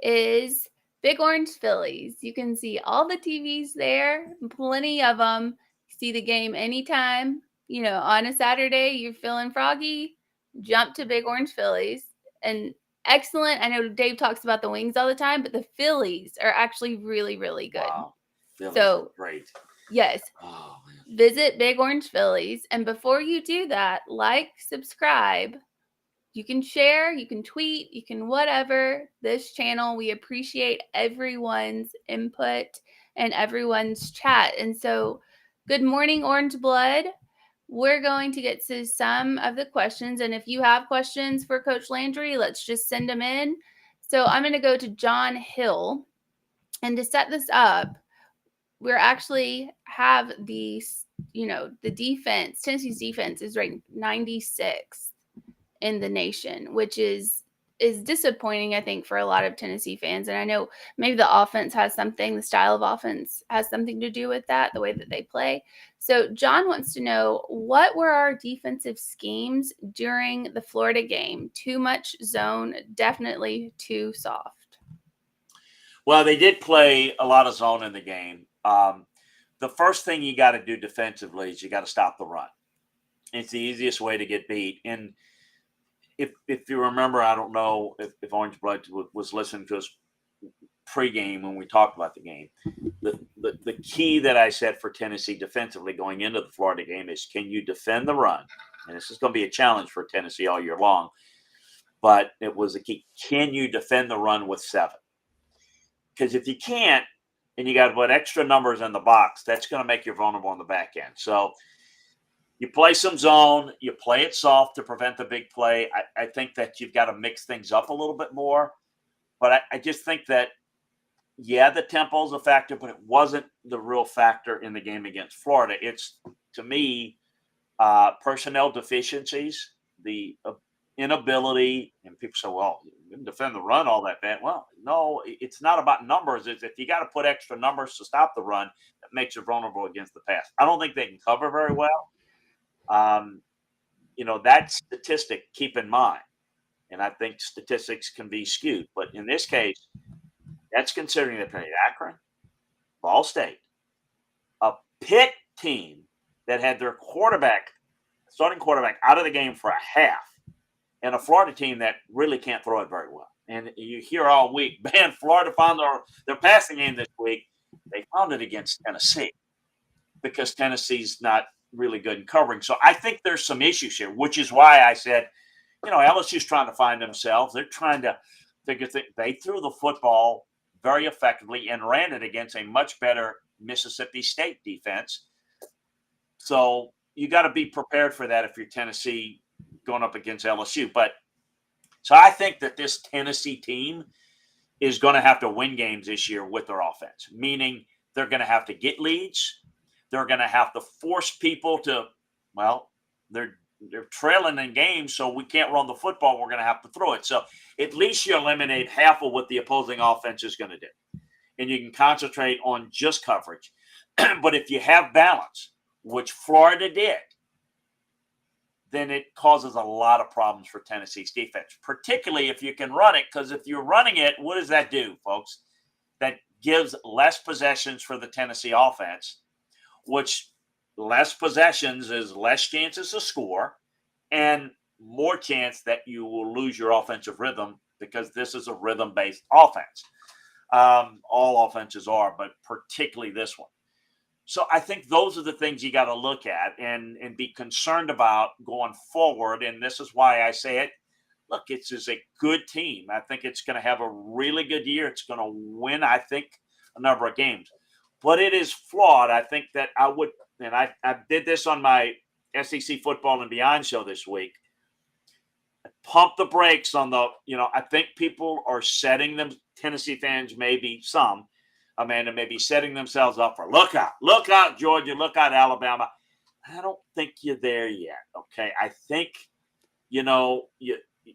is Big Orange Phillies. You can see all the TVs there, plenty of them. See the game anytime. On a Saturday, you're feeling froggy, jump to Big Orange Phillies. And excellent. I know Dave talks about the wings all the time, but the Phillies are actually really, really good. Wow. Phillies So are great. Yes. Oh, man. Visit Big Orange Phillies. And before you do that, subscribe. You can share, you can tweet, you can whatever this channel. We appreciate everyone's input and everyone's chat. And so, good morning, Orange Blood. We're going to get to some of the questions. And if you have questions for Coach Landry, let's just send them in. So I'm going to go to John Hill. And to set this up, we're actually have the defense. Tennessee's defense is ranked 96th in the nation, which is disappointing, I think, for a lot of Tennessee fans. And I know maybe the style of offense has something to do with that, the way that they play. So John wants to know, what were our defensive schemes during the Florida game? Too much zone, definitely too soft. Well, they did play a lot of zone in the game. The first thing you got to do defensively is you got to stop the run. It's the easiest way to get beat. And if you remember, I don't know if Orange Blood was listening to us pregame when we talked about the game. The key that I said for Tennessee defensively going into the Florida game is, can you defend the run? And this is going to be a challenge for Tennessee all year long. But it was a key. Can you defend the run with 7? Because if you can't, and you got to put extra numbers in the box, that's going to make you vulnerable on the back end. So you play some zone, you play it soft to prevent the big play. I think that you've got to mix things up a little bit more. But I just think that, the tempo is a factor, but it wasn't the real factor in the game against Florida. It's, to me, personnel deficiencies, the inability, and people say, well, you didn't defend the run all that bad. Well, no, it's not about numbers. It's if you got to put extra numbers to stop the run, that makes you vulnerable against the pass. I don't think they can cover very well. That statistic, keep in mind, and I think statistics can be skewed, but in this case, that's considering they played Akron, Ball State, a Pitt team that had their starting quarterback out of the game for a half, and a Florida team that really can't throw it very well. And you hear all week, man, Florida found their passing game this week. They found it against Tennessee because Tennessee's not really good in covering. So I think there's some issues here, which is why I said, LSU's trying to find themselves. They're trying to figure things. They threw the football very effectively and ran it against a much better Mississippi State defense. So you got to be prepared for that if you're Tennessee going up against LSU. So I think that this Tennessee team is going to have to win games this year with their offense, meaning they're going to have to get leads. They're going to have to force people to, they're trailing in games, so we can't run the football. We're going to have to throw it. So at least you eliminate half of what the opposing offense is going to do, and you can concentrate on just coverage. But if you have balance, which Florida did, then it causes a lot of problems for Tennessee's defense, particularly if you can run it. Because if you're running it, what does that do, folks? That gives less possessions for the Tennessee offense, which less possessions is less chances to score and more chance that you will lose your offensive rhythm, because this is a rhythm-based offense. All offenses are, but particularly this one. So I think those are the things you got to look at and be concerned about going forward. And this is why I say it. Look, it's just a good team. I think it's going to have a really good year. It's going to win, I think, a number of games. But it is flawed. I think that I would, and I did this on my SEC Football and Beyond show this week. Pump the brakes on the, I think people are setting them, Tennessee fans, maybe some, Amanda, maybe setting themselves up for look out, Georgia, look out, Alabama. I don't think you're there yet. Okay. I think,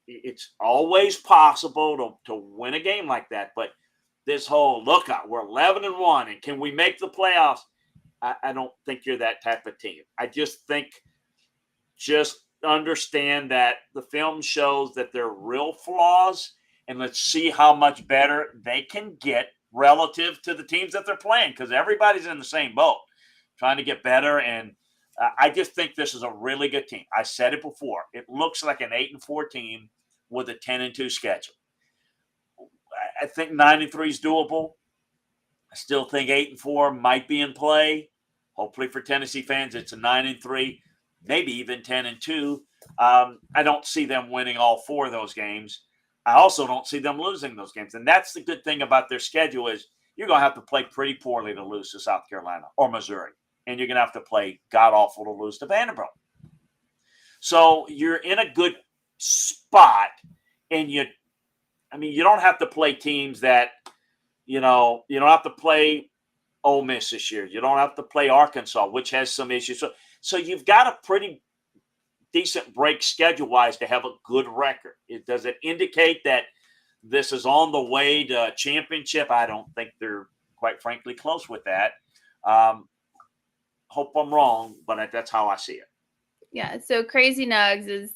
it's always possible to win a game like that. But this whole look out, we're 11-1, and can we make the playoffs? I don't think you're that type of team. I just think understand that the film shows that there are real flaws, and let's see how much better they can get relative to the teams that they're playing, because everybody's in the same boat, trying to get better. And I just think this is a really good team. I said it before. It looks like an 8-4 team with a 10-2 schedule. I think 9-3 is doable. I still think 8-4 might be in play. Hopefully for Tennessee fans, it's a 9-3, maybe even 10-2. I don't see them winning all 4 of those games. I also don't see them losing those games. And that's the good thing about their schedule is you're going to have to play pretty poorly to lose to South Carolina or Missouri. And you're going to have to play god-awful to lose to Vanderbilt. So you're in a good spot, and you don't have to play teams that, you don't have to play Ole Miss this year. You don't have to play Arkansas, which has some issues. So you've got a pretty decent break schedule-wise to have a good record. Does it indicate that this is on the way to a championship? I don't think they're, quite frankly, close with that. Hope I'm wrong, but that's how I see it. Yeah, so Crazy Nugs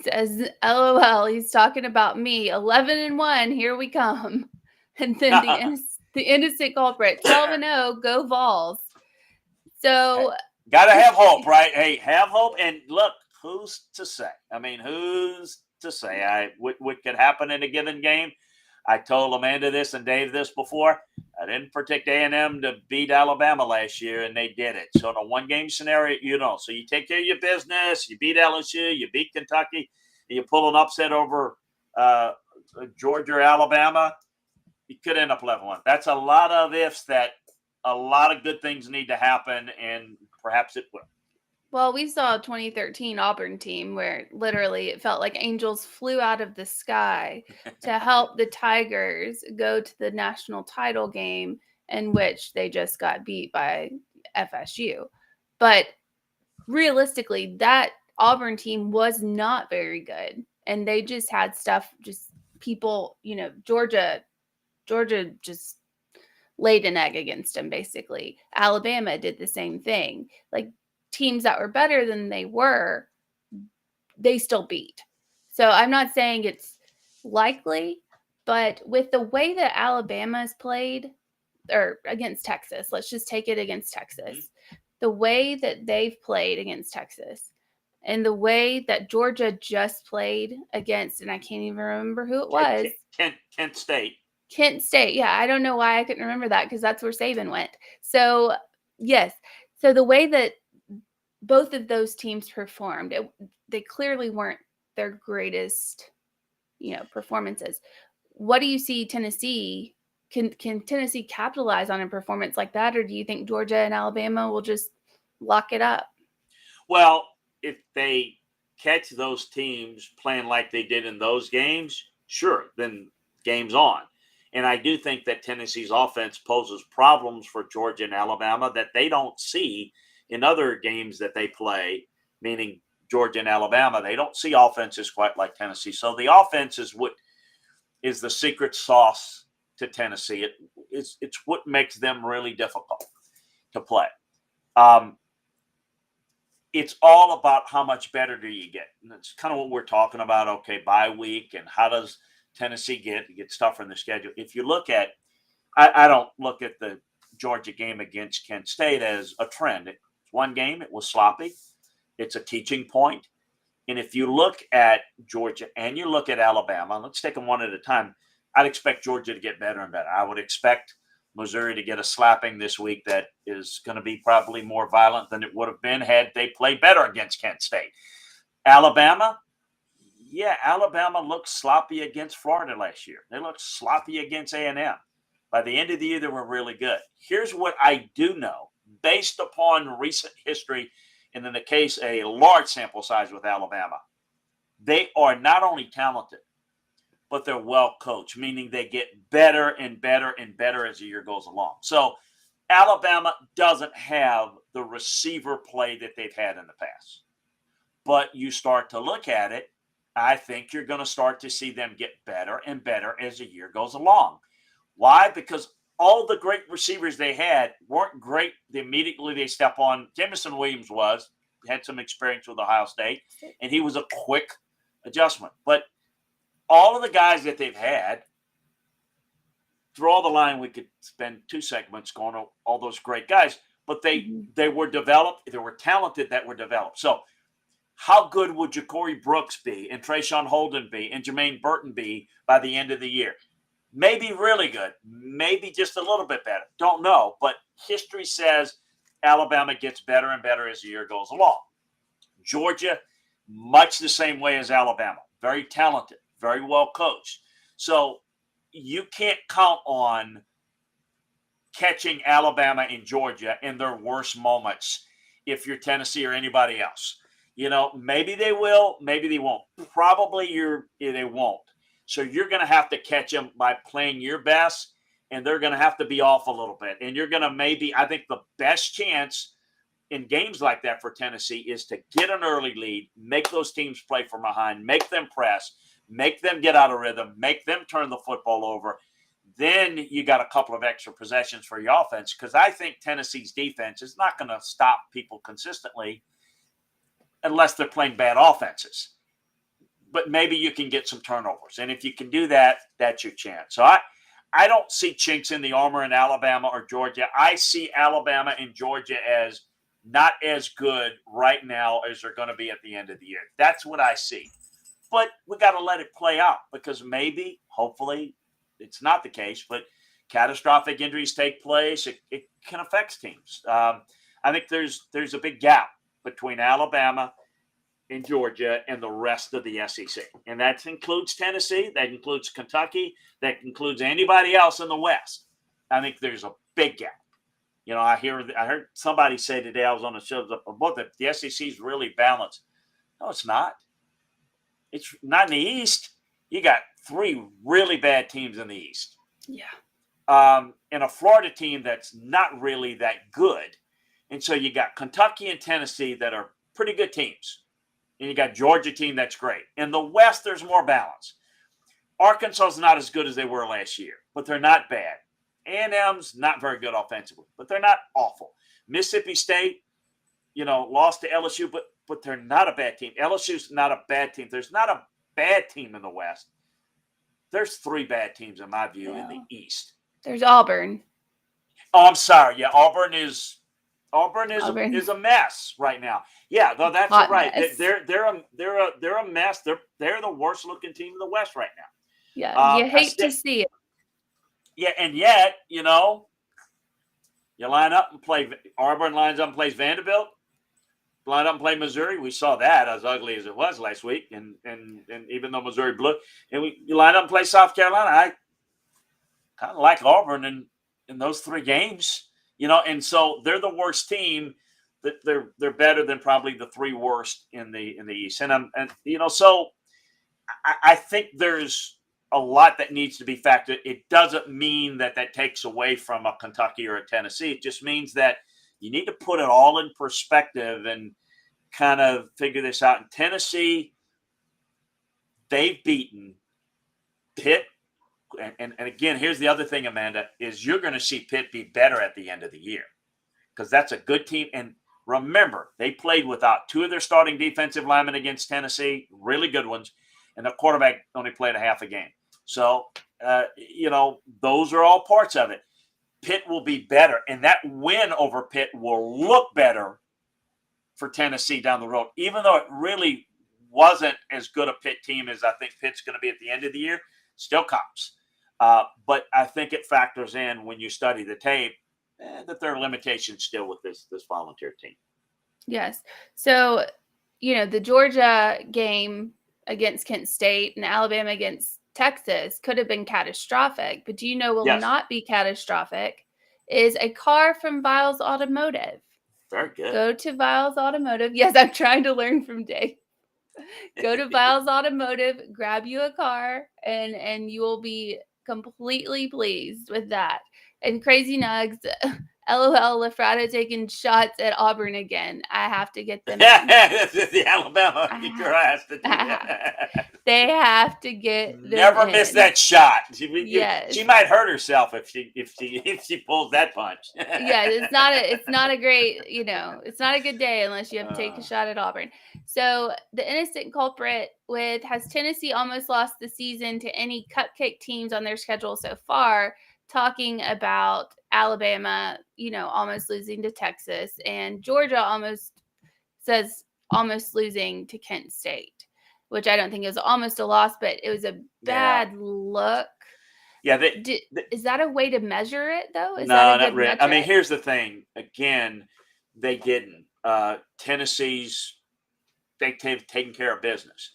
says, LOL, he's talking about me. 11-1, here we come. And then the innocent culprit, 12-0, go Vols. So got to have hope, right? Hey, have hope. And look, who's to say? Who's to say? What could happen in a given game? I told Amanda this and Dave this before. I didn't predict A&M to beat Alabama last year, and they did it. So in a one-game scenario, So you take care of your business. You beat LSU. You beat Kentucky. And you pull an upset over Georgia or Alabama. You could end up 11-1. That's a lot of ifs that a lot of good things need to happen, and perhaps it will. Well, we saw a 2013 Auburn team where literally it felt like angels flew out of the sky to help the Tigers go to the national title game, in which they just got beat by FSU. But realistically, that Auburn team was not very good. And they just had stuff, just people, Georgia just laid an egg against them, basically. Alabama did the same thing. Like, teams that were better than they still beat. So I'm not saying it's likely, but with the way that Alabama's played, or against Texas, let's just take it against Texas, the way that they've played against Texas, and the way that Georgia just played against, and I can't even remember who it was. Kent State. Kent State. Yeah, I don't know why I couldn't remember that, because that's where Saban went. So, yes. So the way that both of those teams performed, they clearly weren't their greatest, performances. What do you see Tennessee? Can Tennessee capitalize on a performance like that, or do you think Georgia and Alabama will just lock it up? Well, if they catch those teams playing like they did in those games, sure, then game's on. And I do think that Tennessee's offense poses problems for Georgia and Alabama that they don't see in other games that they play, meaning Georgia and Alabama. They don't see offenses quite like Tennessee. So the offense is what is the secret sauce to Tennessee. It's what makes them really difficult to play. It's all about how much better do you get. And that's kind of what we're talking about. Okay, bye week, and how does Tennessee get tougher in the schedule? If you look at, I don't look at the Georgia game against Kent State as a trend. It's one game, it was sloppy. It's a teaching point. And if you look at Georgia and you look at Alabama, let's take them one at a time. I'd expect Georgia to get better and better. I would expect Missouri to get a slapping this week that is going to be probably more violent than it would have been had they played better against Kent State. Alabama, yeah, Alabama looked sloppy against Florida last year. They looked sloppy against A&M. By the end of the year, they were really good. Here's what I do know, based upon recent history, and in the case, a large sample size with Alabama. They are not only talented, but they're well coached, meaning they get better and better and better as the year goes along. So Alabama doesn't have the receiver play that they've had in the past. But you start to look at it, I think you're going to start to see them get better and better as the year goes along. Why? Because all the great receivers they had weren't great immediately they step on. Jamison Williams had some experience with Ohio State, and he was a quick adjustment. But all of the guys that they've had, through all the line, we could spend 2 segments going on all those great guys, but they were developed. They were talented that were developed. So how good would Ja'Cory Brooks be and Trayshawn Holden be and Jermaine Burton be by the end of the year? Maybe really good, maybe just a little bit better. Don't know, but history says Alabama gets better and better as the year goes along. Georgia, much the same way as Alabama. Very talented, very well coached. So you can't count on catching Alabama and Georgia in their worst moments if you're Tennessee or anybody else. Maybe they will, maybe they won't. Probably they won't. So you're going to have to catch them by playing your best, and they're going to have to be off a little bit. And you're going to I think the best chance in games like that for Tennessee is to get an early lead, make those teams play from behind, make them press, make them get out of rhythm, make them turn the football over. Then you got a couple of extra possessions for your offense, because I think Tennessee's defense is not going to stop people consistently unless they're playing bad offenses. But maybe you can get some turnovers. And if you can do that, that's your chance. So I don't see chinks in the armor in Alabama or Georgia. I see Alabama and Georgia as not as good right now as they're going to be at the end of the year. That's what I see. But we got to let it play out, because maybe, hopefully, it's not the case, but catastrophic injuries take place. It can affect teams. I think there's a big gap between Alabama and Georgia and the rest of the SEC. And that includes Tennessee. That includes Kentucky. That includes anybody else in the West. I think there's a big gap. I heard somebody say today, I was on the show about that the SEC is really balanced. No, it's not. It's not in the East. You got 3 really bad teams in the East. Yeah. And a Florida team that's not really that good. And so you got Kentucky and Tennessee that are pretty good teams. And you got Georgia team that's great. In the West, there's more balance. Arkansas is not as good as they were last year, but they're not bad. A&M's not very good offensively, but they're not awful. Mississippi State, lost to LSU, but they're not a bad team. LSU's not a bad team. There's not a bad team in the West. There's 3 bad teams, in my view, in the East. There's Auburn. Oh, I'm sorry. Yeah, Auburn is a mess right now. Yeah, though that's right. Mess. They're a mess. They're the worst looking team in the West right now. Yeah, you hate to see it. Yeah, and yet, you line up and play. Auburn lines up and plays Vanderbilt. Line up and play Missouri. We saw that, as ugly as it was last week, and even though Missouri blew, and you line up and play South Carolina. I kind of like Auburn in those 3 games. And so they're the worst team. That they're better than probably the 3 worst in the East. So I think there's a lot that needs to be factored. It doesn't mean that takes away from a Kentucky or a Tennessee. It just means that you need to put it all in perspective and kind of figure this out. In Tennessee, they've beaten Pitt. And again, here's the other thing, Amanda, is you're going to see Pitt be better at the end of the year, because that's a good team. And remember, they played without 2 of their starting defensive linemen against Tennessee, really good ones, and the quarterback only played a half a game. So, those are all parts of it. Pitt will be better, and that win over Pitt will look better for Tennessee down the road, even though it really wasn't as good a Pitt team as I think Pitt's going to be at the end of the year. Still counts. But I think it factors in when you study the tape that there are limitations still with this volunteer team. Yes. So, the Georgia game against Kent State and Alabama against Texas could have been catastrophic, but do you know will Yes. not be catastrophic is a car from Viles Automotive. Very good. Go to Viles Automotive. Yes, I'm trying to learn from Dave. Go to Viles Automotive, grab you a car, and you will be completely pleased with that. And Crazy Nugs, LOL, LaFratta taking shots at Auburn again. I have to get them in. The Alabama girl has to do that. They have to get them Never miss in. that shot. Yes. She might hurt herself if she pulls that punch. Yeah, it's not a great, it's not a good day unless you have to take a shot at Auburn. So the innocent culprit has Tennessee almost lost the season to any cupcake teams on their schedule so far, talking about Alabama, almost losing to Texas, and Georgia almost losing to Kent State, which I don't think is almost a loss, but it was a bad look. Yeah, is that a way to measure it though? Is no, that a not good really. metric? I mean, here's the thing. Again, they didn't. Tennessee's they've taken care of business,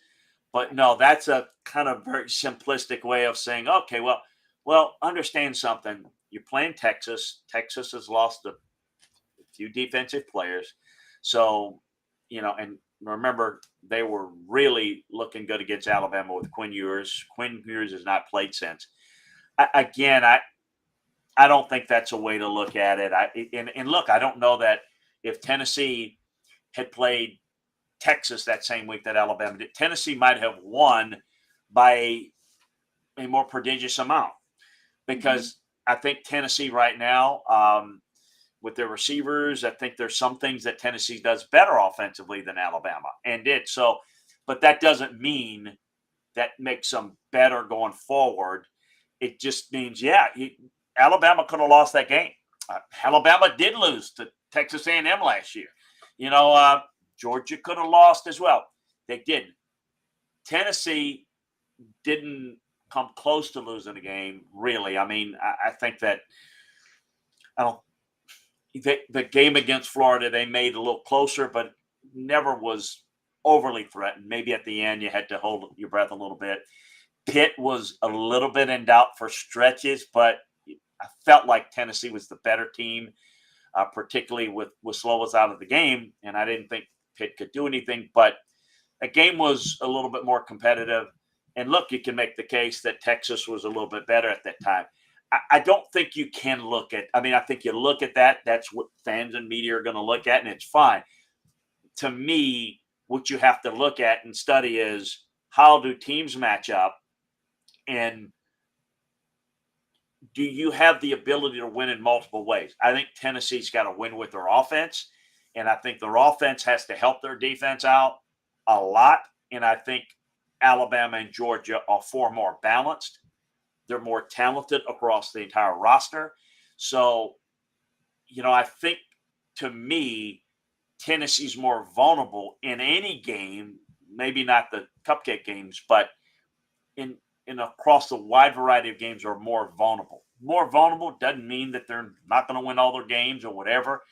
but no, that's a kind of very simplistic way of saying, okay, well, understand something. You're playing Texas. Texas has lost a few defensive players, so and remember they were really looking good against Alabama with Quinn Ewers. Quinn Ewers has not played since. I don't think that's a way to look at it. And look, I don't know that if Tennessee had played Texas that same week that Alabama did, Tennessee might have won by a more prodigious amount because I think Tennessee right now, with their receivers, I think there's some things that Tennessee does better offensively than Alabama and did. So, but that doesn't mean that makes them better going forward. It just means, Alabama could have lost that game. Alabama did lose to Texas A&M last year. Georgia could have lost as well. They didn't. Tennessee didn't come close to losing the game, really. I mean, I think that the game against Florida, they made a little closer, but never was overly threatened. Maybe at the end you had to hold your breath a little bit. Pitt was a little bit in doubt for stretches, but I felt like Tennessee was the better team, particularly with Slovis out of the game, and I didn't think Pitt could do anything. But the game was a little bit more competitive. And look, you can make the case that Texas was a little bit better at that time. I don't think you can look at – I mean, I think you look at that. That's what fans and media are going to look at, and it's fine. To me, what you have to look at and study is how do teams match up, and do you have the ability to win in multiple ways? I think Tennessee's got to win with their offense, and I think their offense has to help their defense out a lot, and I think Alabama and Georgia are far more balanced. They're more talented across the entire roster. So, I think to me, Tennessee's more vulnerable in any game, maybe not the cupcake games, but in across the wide variety of games are more vulnerable. More vulnerable doesn't mean that they're not going to win all their games or whatever.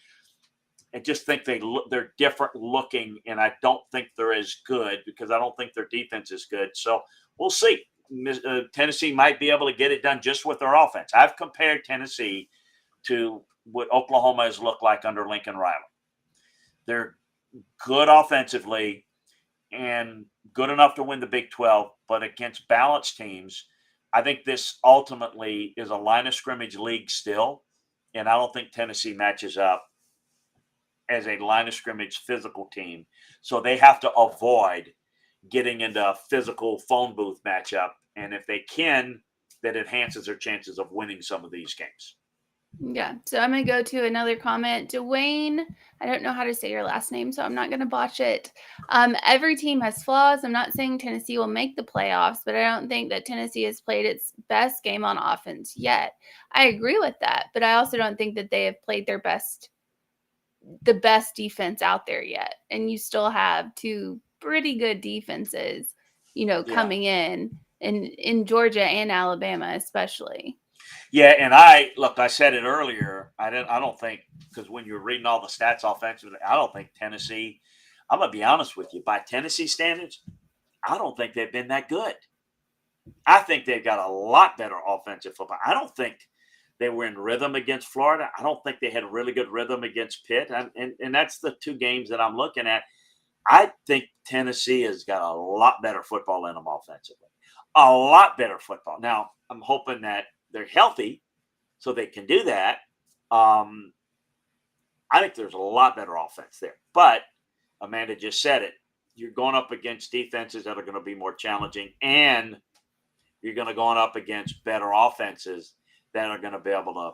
I just think they're different looking, and I don't think they're as good because I don't think their defense is good. So we'll see. Tennessee might be able to get it done just with their offense. I've compared Tennessee to what Oklahoma has looked like under Lincoln Riley. They're good offensively and good enough to win the Big 12, but against balanced teams, I think this ultimately is a line of scrimmage league still, and I don't think Tennessee matches up as a line of scrimmage physical team. So they have to avoid getting into a physical phone booth matchup. And if they can, that enhances their chances of winning some of these games. Yeah. So I'm going to go to another comment. Dwayne, I don't know how to say your last name, so I'm not going to botch it. Every team has flaws. I'm not saying Tennessee will make the playoffs, but I don't think that Tennessee has played its best game on offense yet. I agree with that, but I also don't think that they have played the best defense out there yet. And you still have two pretty good defenses, coming in in Georgia and Alabama, especially. Yeah, and I said it earlier. I don't think, because when you're reading all the stats offensively, I don't think Tennessee. I'm gonna be honest with you. By Tennessee standards, I don't think they've been that good. I think they've got a lot better offensive football. I don't think they were in rhythm against Florida. I don't think they had a really good rhythm against Pitt. And that's the two games that I'm looking at. I think Tennessee has got a lot better football in them offensively. A lot better football. Now, I'm hoping that they're healthy so they can do that. I think there's a lot better offense there. But Amanda just said it. You're going up against defenses that are going to be more challenging, and you're going to go up against better offenses that are going to be able to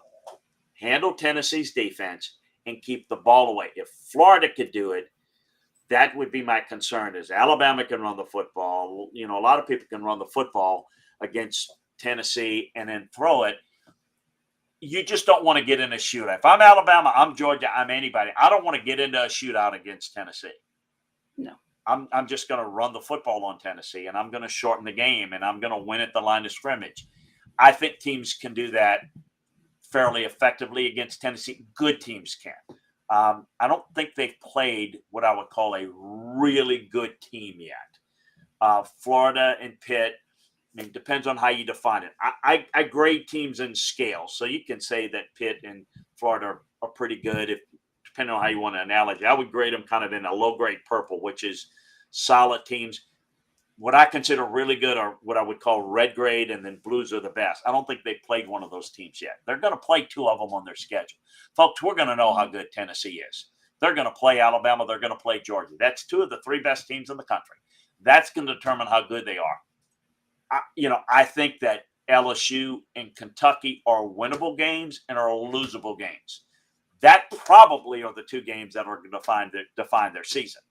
handle Tennessee's defense and keep the ball away. If Florida could do it, that would be my concern. Is Alabama can run the football. You know, a lot of people can run the football against Tennessee and then throw it. You just don't want to get in a shootout. If I'm Alabama, I'm Georgia, I'm anybody. I don't want to get into a shootout against Tennessee. No. I'm just going to run the football on Tennessee, and I'm going to shorten the game, and I'm going to win at the line of scrimmage. I think teams can do that fairly effectively against Tennessee. Good teams can. I don't think they've played what I would call a really good team yet. Florida and Pitt, I mean, depends on how you define it. I grade teams in scale, so you can say that Pitt and Florida are pretty good, depending on how you want to analogy. I would grade them kind of in a low-grade purple, which is solid teams. What I consider really good are what I would call red grade, and then blues are the best. I don't think they've played one of those teams yet. They're going to play two of them on their schedule. Folks, we're going to know how good Tennessee is. They're going to play Alabama. They're going to play Georgia. That's two of the three best teams in the country. That's going to determine how good they are. I think that LSU and Kentucky are winnable games and are losable games. That probably are the two games that are going to define their season.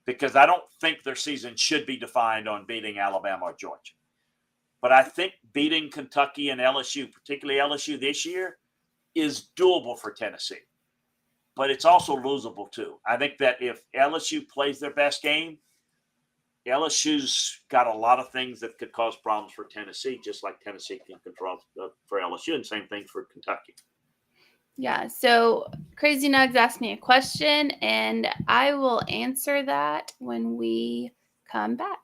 Because I don't think their season should be defined on beating Alabama or Georgia. But I think beating Kentucky and LSU, particularly LSU this year, is doable for Tennessee. But it's also losable too. I think that if LSU plays their best game, LSU's got a lot of things that could cause problems for Tennessee, just like Tennessee can control for LSU, and same thing for Kentucky. Yeah, so Crazy Nugs asked me a question, and I will answer that when we come back.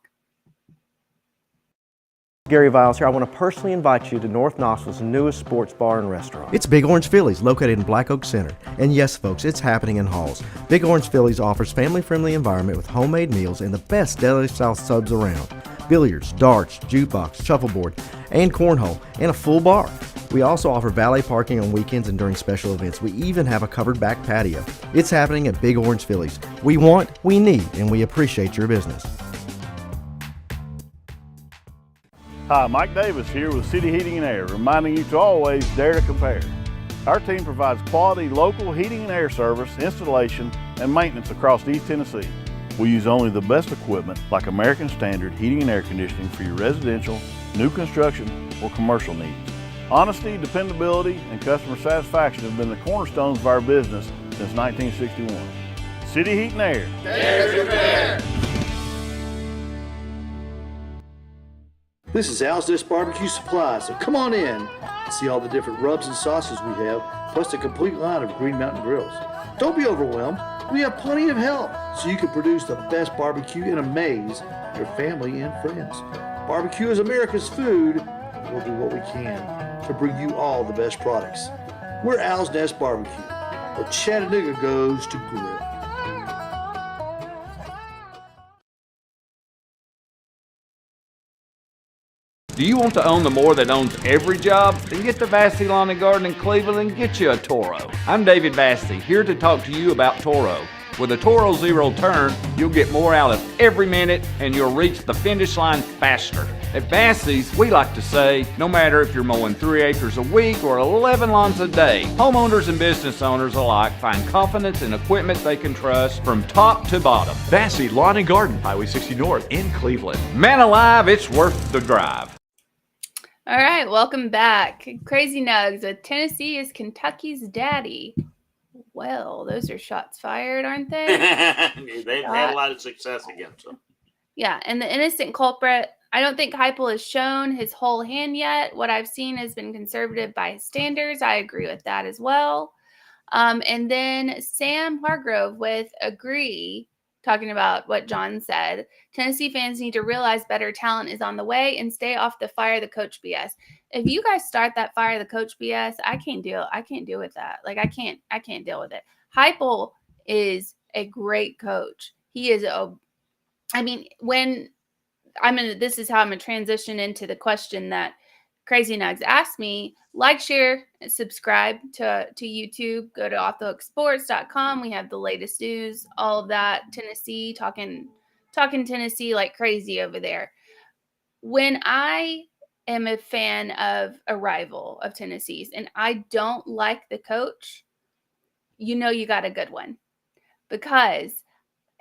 Gary Viles here. I want to personally invite you to North Knoxville's newest sports bar and restaurant. It's Big Orange Phillies, located in Black Oak Center. And yes, folks, it's happening in Halls. Big Orange Phillies offers family-friendly environment with homemade meals and the best deli-style subs around. Billiards, darts, jukebox, shuffleboard, and cornhole, and a full bar. We also offer valet parking on weekends and during special events. We even have a covered back patio. It's happening at Big Orange Phillies. We want, we need, and we appreciate your business. Hi, Mike Davis here with City Heating and Air, reminding you to always dare to compare. Our team provides quality local heating and air service, installation, and maintenance across East Tennessee. We use only the best equipment like American Standard heating and air conditioning for your residential, new construction, or commercial needs. Honesty, dependability, and customer satisfaction have been the cornerstones of our business since 1961. City Heat and Air. Dare to compare. This is Al's Dish Barbecue Supply, so come on in and see all the different rubs and sauces we have, plus a complete line of Green Mountain grills. Don't be overwhelmed. We have plenty of help so you can produce the best barbecue and amaze your family and friends. Barbecue is America's food. We'll do what we can to bring you all the best products. We're Al's Nest Barbecue, where Chattanooga goes to grill. Do you want to own the more that owns every job? Then get to Vassey Lawn and Garden in Cleveland and get you a Toro. I'm David Vassey, here to talk to you about Toro. With a Toro Zero Turn, you'll get more out of every minute and you'll reach the finish line faster. At Vassey's, we like to say, no matter if you're mowing 3 acres a week or 11 lawns a day, homeowners and business owners alike find confidence in equipment they can trust from top to bottom. Vassey Lawn and Garden, Highway 60 North in Cleveland. Man alive, it's worth the drive. All right, welcome back. Crazy Nugs with Tennessee is Kentucky's daddy. Well, those are shots fired, aren't they? They've had a lot of success against them. Yeah, and the innocent culprit, I don't think Heupel has shown his whole hand yet. What I've seen has been conservative by his standards. I agree with that as well. And then Sam Hargrove with agree, talking about what John said. Tennessee fans need to realize better talent is on the way and stay off the fire the coach BS. If you guys start that fire the coach BS, I can't deal with that. Like I can't deal with it. Heupel is a great coach. He is this is how I'm going to transition into the question that Crazy Nugs asked me. Like, share, and subscribe to YouTube. Go to offthehooksports.com. We have the latest news, all of that. Tennessee, talking Tennessee like crazy over there. When I am a fan of a rival of Tennessee's and I don't like the coach, you know you got a good one. Because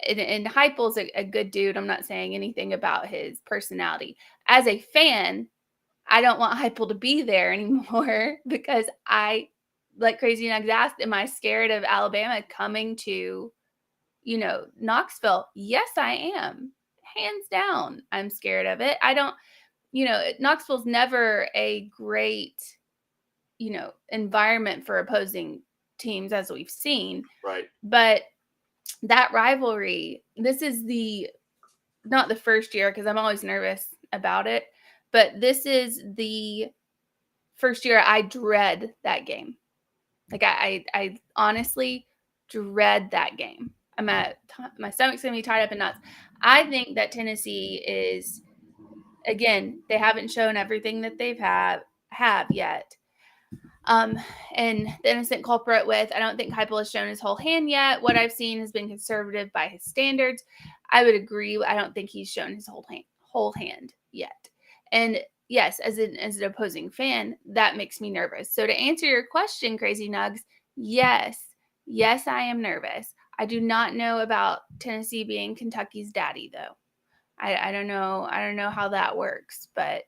and Heupel's a good dude. I'm not saying anything about his personality. As a fan, I don't want Heupel to be there anymore because like Crazy Nugs asked, am I scared of Alabama coming to, Knoxville? Yes, I am. Hands down, I'm scared of it. I don't, Knoxville's never a great, environment for opposing teams as we've seen. Right. But that rivalry, this is not the first year because I'm always nervous about it, but this is the first year I dread that game. Like I honestly dread that game. My stomach's going to be tied up in knots. I think that Tennessee is, again, they haven't shown everything that they've have yet. And the innocent culprit with, I don't think Heupel has shown his whole hand yet. What I've seen has been conservative by his standards. I would agree. I don't think he's shown his whole hand yet. And yes, as an opposing fan, that makes me nervous. So to answer your question, Crazy Nugs, yes, I am nervous. I do not know about Tennessee being Kentucky's daddy, though. I don't know. I don't know how that works, but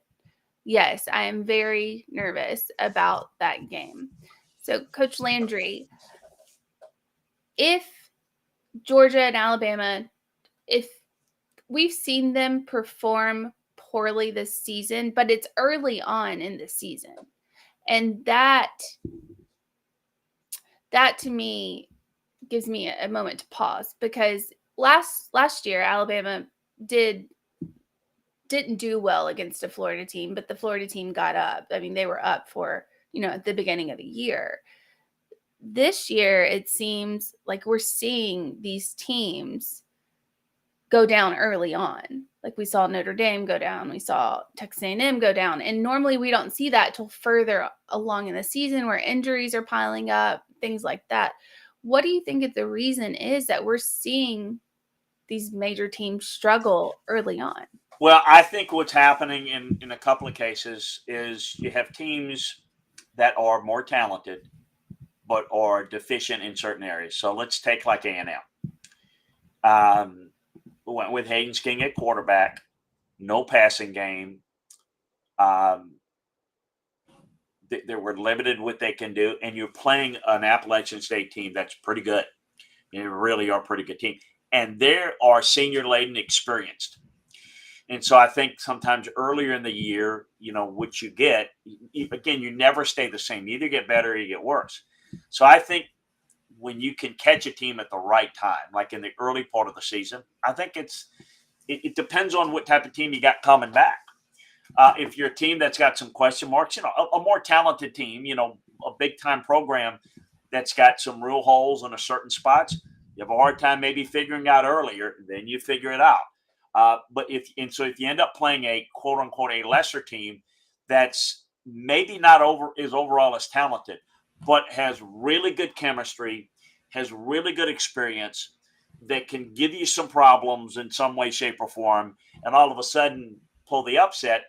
yes, I am very nervous about that game. So, Coach Landry, if Georgia and Alabama, if we've seen them perform poorly this season, but it's early on in the season. And that to me gives me a moment to pause because last year Alabama didn't do well against a Florida team, but the Florida team got up. I mean, they were up for, at the beginning of the year. This year, it seems like we're seeing these teams go down early on. Like we saw Notre Dame go down. We saw Texas A&M go down. And normally we don't see that till further along in the season where injuries are piling up, things like that. What do you think the reason is that we're seeing these major teams struggle early on? Well, I think what's happening in a couple of cases is you have teams that are more talented but are deficient in certain areas. So let's take like A&M. Went with Hayden King at quarterback, no passing game. They were limited what they can do, and you're playing an Appalachian State team that's pretty good. They really are a pretty good team. And they are senior-laden, experienced. And so I think sometimes earlier in the year, what you get, again, you never stay the same. You either get better or you get worse. So I think when you can catch a team at the right time, like in the early part of the season, I think it depends on what type of team you got coming back. If you're a team that's got some question marks, a more talented team, a big-time program that's got some real holes in a certain spots, you have a hard time maybe figuring out earlier, then you figure it out. But if you end up playing a quote unquote a lesser team that's maybe not overall as talented, but has really good chemistry, has really good experience, that can give you some problems in some way, shape, or form, and all of a sudden pull the upset.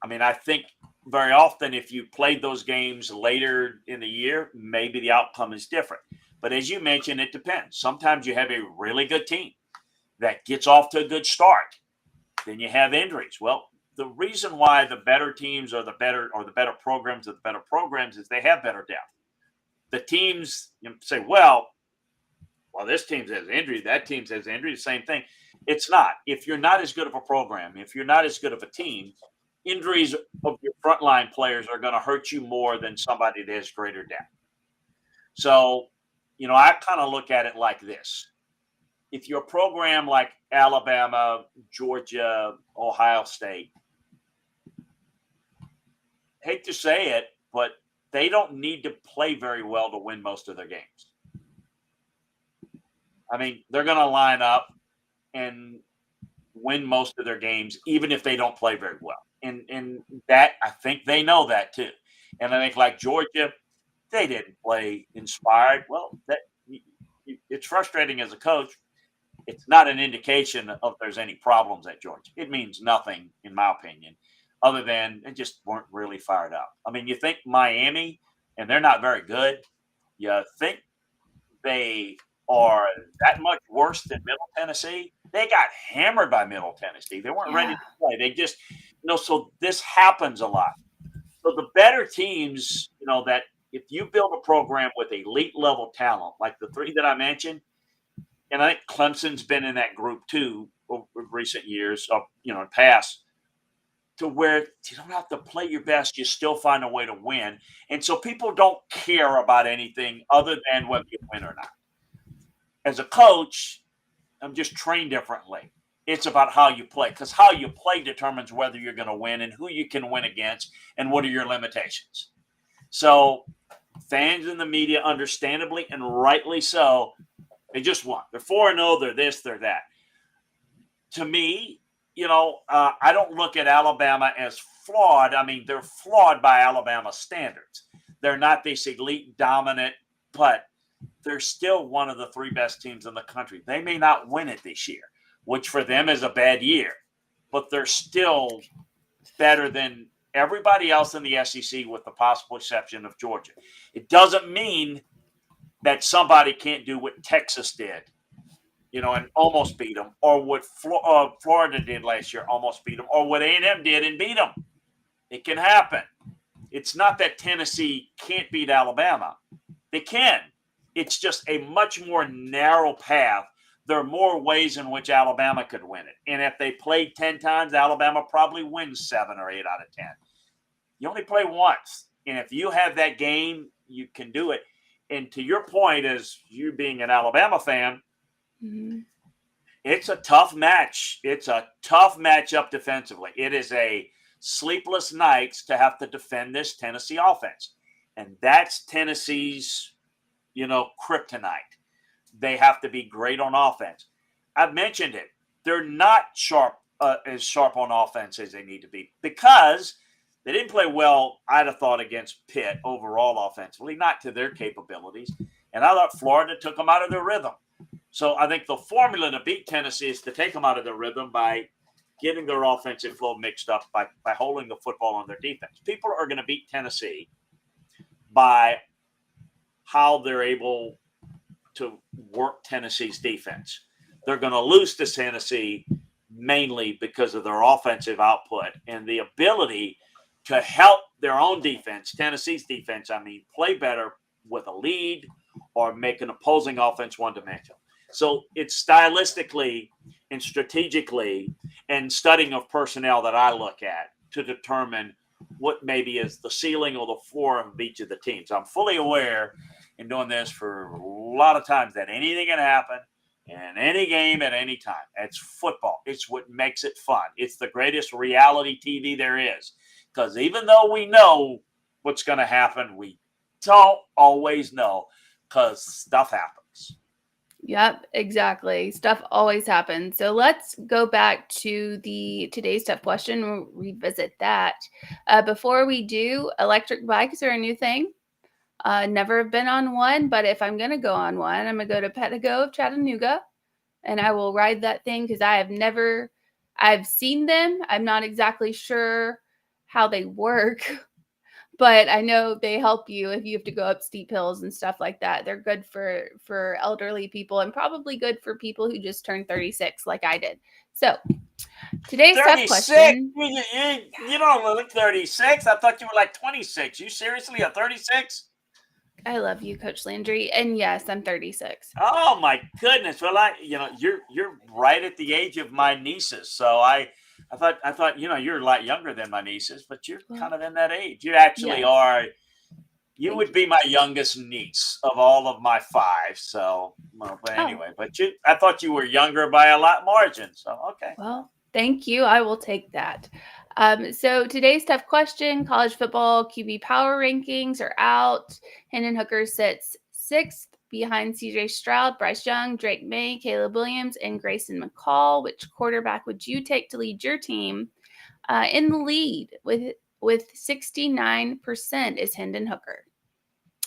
I mean, I think very often if you played those games later in the year, maybe the outcome is different. But as you mentioned, it depends. Sometimes you have a really good team that gets off to a good start. Then you have injuries. Well, the reason why the better teams are the better programs is they have better depth. The teams say, well, this team has injury, that team has injury, the same thing. It's not. If you're not as good of a program, if you're not as good of a team, injuries of your frontline players are going to hurt you more than somebody that has greater depth. So, I kind of look at it like this. If you're a program like Alabama, Georgia, Ohio State, hate to say it, but they don't need to play very well to win most of their games. I mean, they're going to line up and win most of their games, even if they don't play very well. And that, I think they know that too. And I think like Georgia, they didn't play inspired. Well, it's frustrating as a coach. It's not an indication of there's any problems at Georgia. It means nothing, in my opinion, other than they just weren't really fired up. I mean, you think Miami, and they're not very good. You think they are that much worse than Middle Tennessee? They got hammered by Middle Tennessee. They weren't ready to play. They just, so this happens a lot. So the better teams, that if you build a program with elite level talent, like the three that I mentioned, and I think Clemson's been in that group too over recent years, in past, to where you don't have to play your best, you still find a way to win. And so people don't care about anything other than whether you win or not. As a coach, I'm just trained differently. It's about how you play, because how you play determines whether you're going to win and who you can win against and what are your limitations. So fans in the media, understandably and rightly so, they just won. They're 4-0, they're this, they're that. To me, I don't look at Alabama as flawed. I mean, they're flawed by Alabama standards. They're not this elite dominant, but they're still one of the three best teams in the country. They may not win it this year, which for them is a bad year, but they're still better than everybody else in the SEC with the possible exception of Georgia. It doesn't mean that somebody can't do what Texas did, and almost beat them, or what Florida did last year, almost beat them, or what A&M did and beat them. It can happen. It's not that Tennessee can't beat Alabama. They can. It's just a much more narrow path. There are more ways in which Alabama could win it. And if they played 10 times, Alabama probably wins 7 or 8 out of 10. You only play once. And if you have that game, you can do it. And to your point, as you being an Alabama fan, it's a tough match. It's a tough matchup defensively. It is a sleepless nights to have to defend this Tennessee offense. And that's Tennessee's, kryptonite. They have to be great on offense. I've mentioned it. They're not as sharp on offense as they need to be because they didn't play well, I'd have thought, against Pitt overall offensively, not to their capabilities. And I thought Florida took them out of their rhythm. So I think the formula to beat Tennessee is to take them out of their rhythm by getting their offensive flow mixed up, by holding the football on their defense. People are going to beat Tennessee by how they're able to work Tennessee's defense. They're going to lose to Tennessee mainly because of their offensive output and the ability to help their own defense, Tennessee's defense, play better with a lead or make an opposing offense one-dimensional. So it's stylistically and strategically and studying of personnel that I look at to determine what maybe is the ceiling or the floor of each of the teams. I'm fully aware in doing this for a lot of times that anything can happen in any game at any time. It's football. It's what makes it fun. It's the greatest reality TV there is. Because even though we know what's going to happen, we don't always know because stuff happens. Yep, exactly. Stuff always happens. So let's go back to the today's tough question. We'll revisit that. Before we do, electric bikes are a new thing. Never have been on one, but if I'm going to go on one, I'm going to go to Petago of Chattanooga, and I will ride that thing because I've seen them. I'm not exactly sure how they work, but I know they help you if you have to go up steep hills and stuff like that. They're good for elderly people and probably good for people who just turned 36 like I did. So today's tough question. You don't look 36. I thought you were like 26. You seriously are 36? I love you, Coach Landry. And yes, I'm 36. Oh my goodness! Well, you're right at the age of my nieces. So I thought you're a lot younger than my nieces, but you're kind of in that age. You actually Yes. are. You Thank would be my youngest niece of all of my 5. So, well, but anyway, I thought you were younger by a lot margin. So, okay. Well, thank you. I will take that. So today's tough question: college football QB power rankings are out. Hendon Hooker sits 6th behind CJ Stroud, Bryce Young, Drake May, Caleb Williams, and Grayson McCall. Which quarterback would you take to lead your team? In the lead with 69% is Hendon Hooker.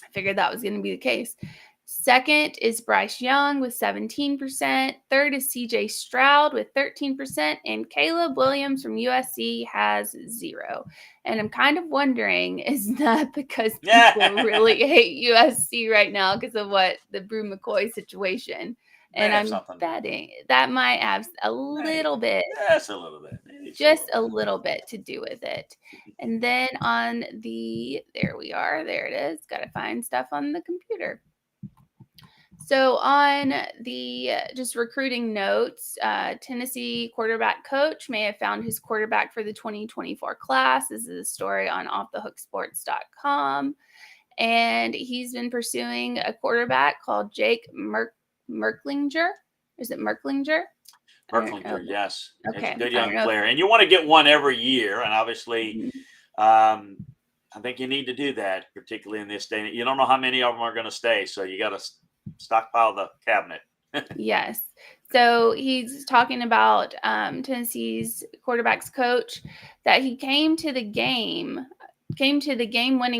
I figured that was going to be the case. Second is Bryce Young with 17%. Third is CJ Stroud with 13%. And Caleb Williams from USC has 0. And I'm kind of wondering, is that because people really hate USC right now because of what the Brew McCoy situation? And I'm betting that might have a little bit. Just a little bit. Just a little bit to do with it. And then on there we are. There it is. Got to find stuff on the computer. So on the just recruiting notes, Tennessee quarterback coach may have found his quarterback for the 2024 class. This is a story on offthehooksports.com. And he's been pursuing a quarterback called Jake Merklinger. Is it Merklinger? Merklinger, yes. Okay. It's a good young player. And you want to get one every year. And obviously, I think you need to do that, particularly in this day. You don't know how many of them are going to stay. So you got to stockpile the cabinet. Yes. So he's talking about Tennessee's quarterback's coach, that he came to the game-winning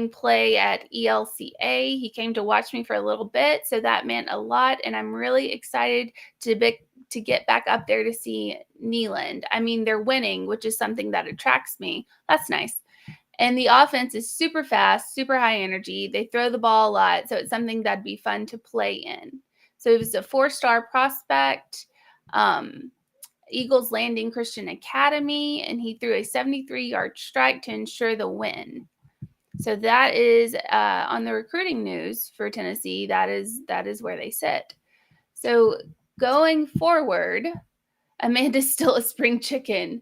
play at ELCA. He came to watch me for a little bit, so that meant a lot, and I'm really excited to get back up there to see Neyland. I mean, they're winning, which is something that attracts me. That's nice. And the offense is super fast, super high energy. They throw the ball a lot, so it's something that'd be fun to play in. So he was a 4-star prospect, Eagles Landing Christian Academy, and he threw a 73-yard strike to ensure the win. So that is on the recruiting news for Tennessee. That is where they sit. So going forward, Amanda's still a spring chicken.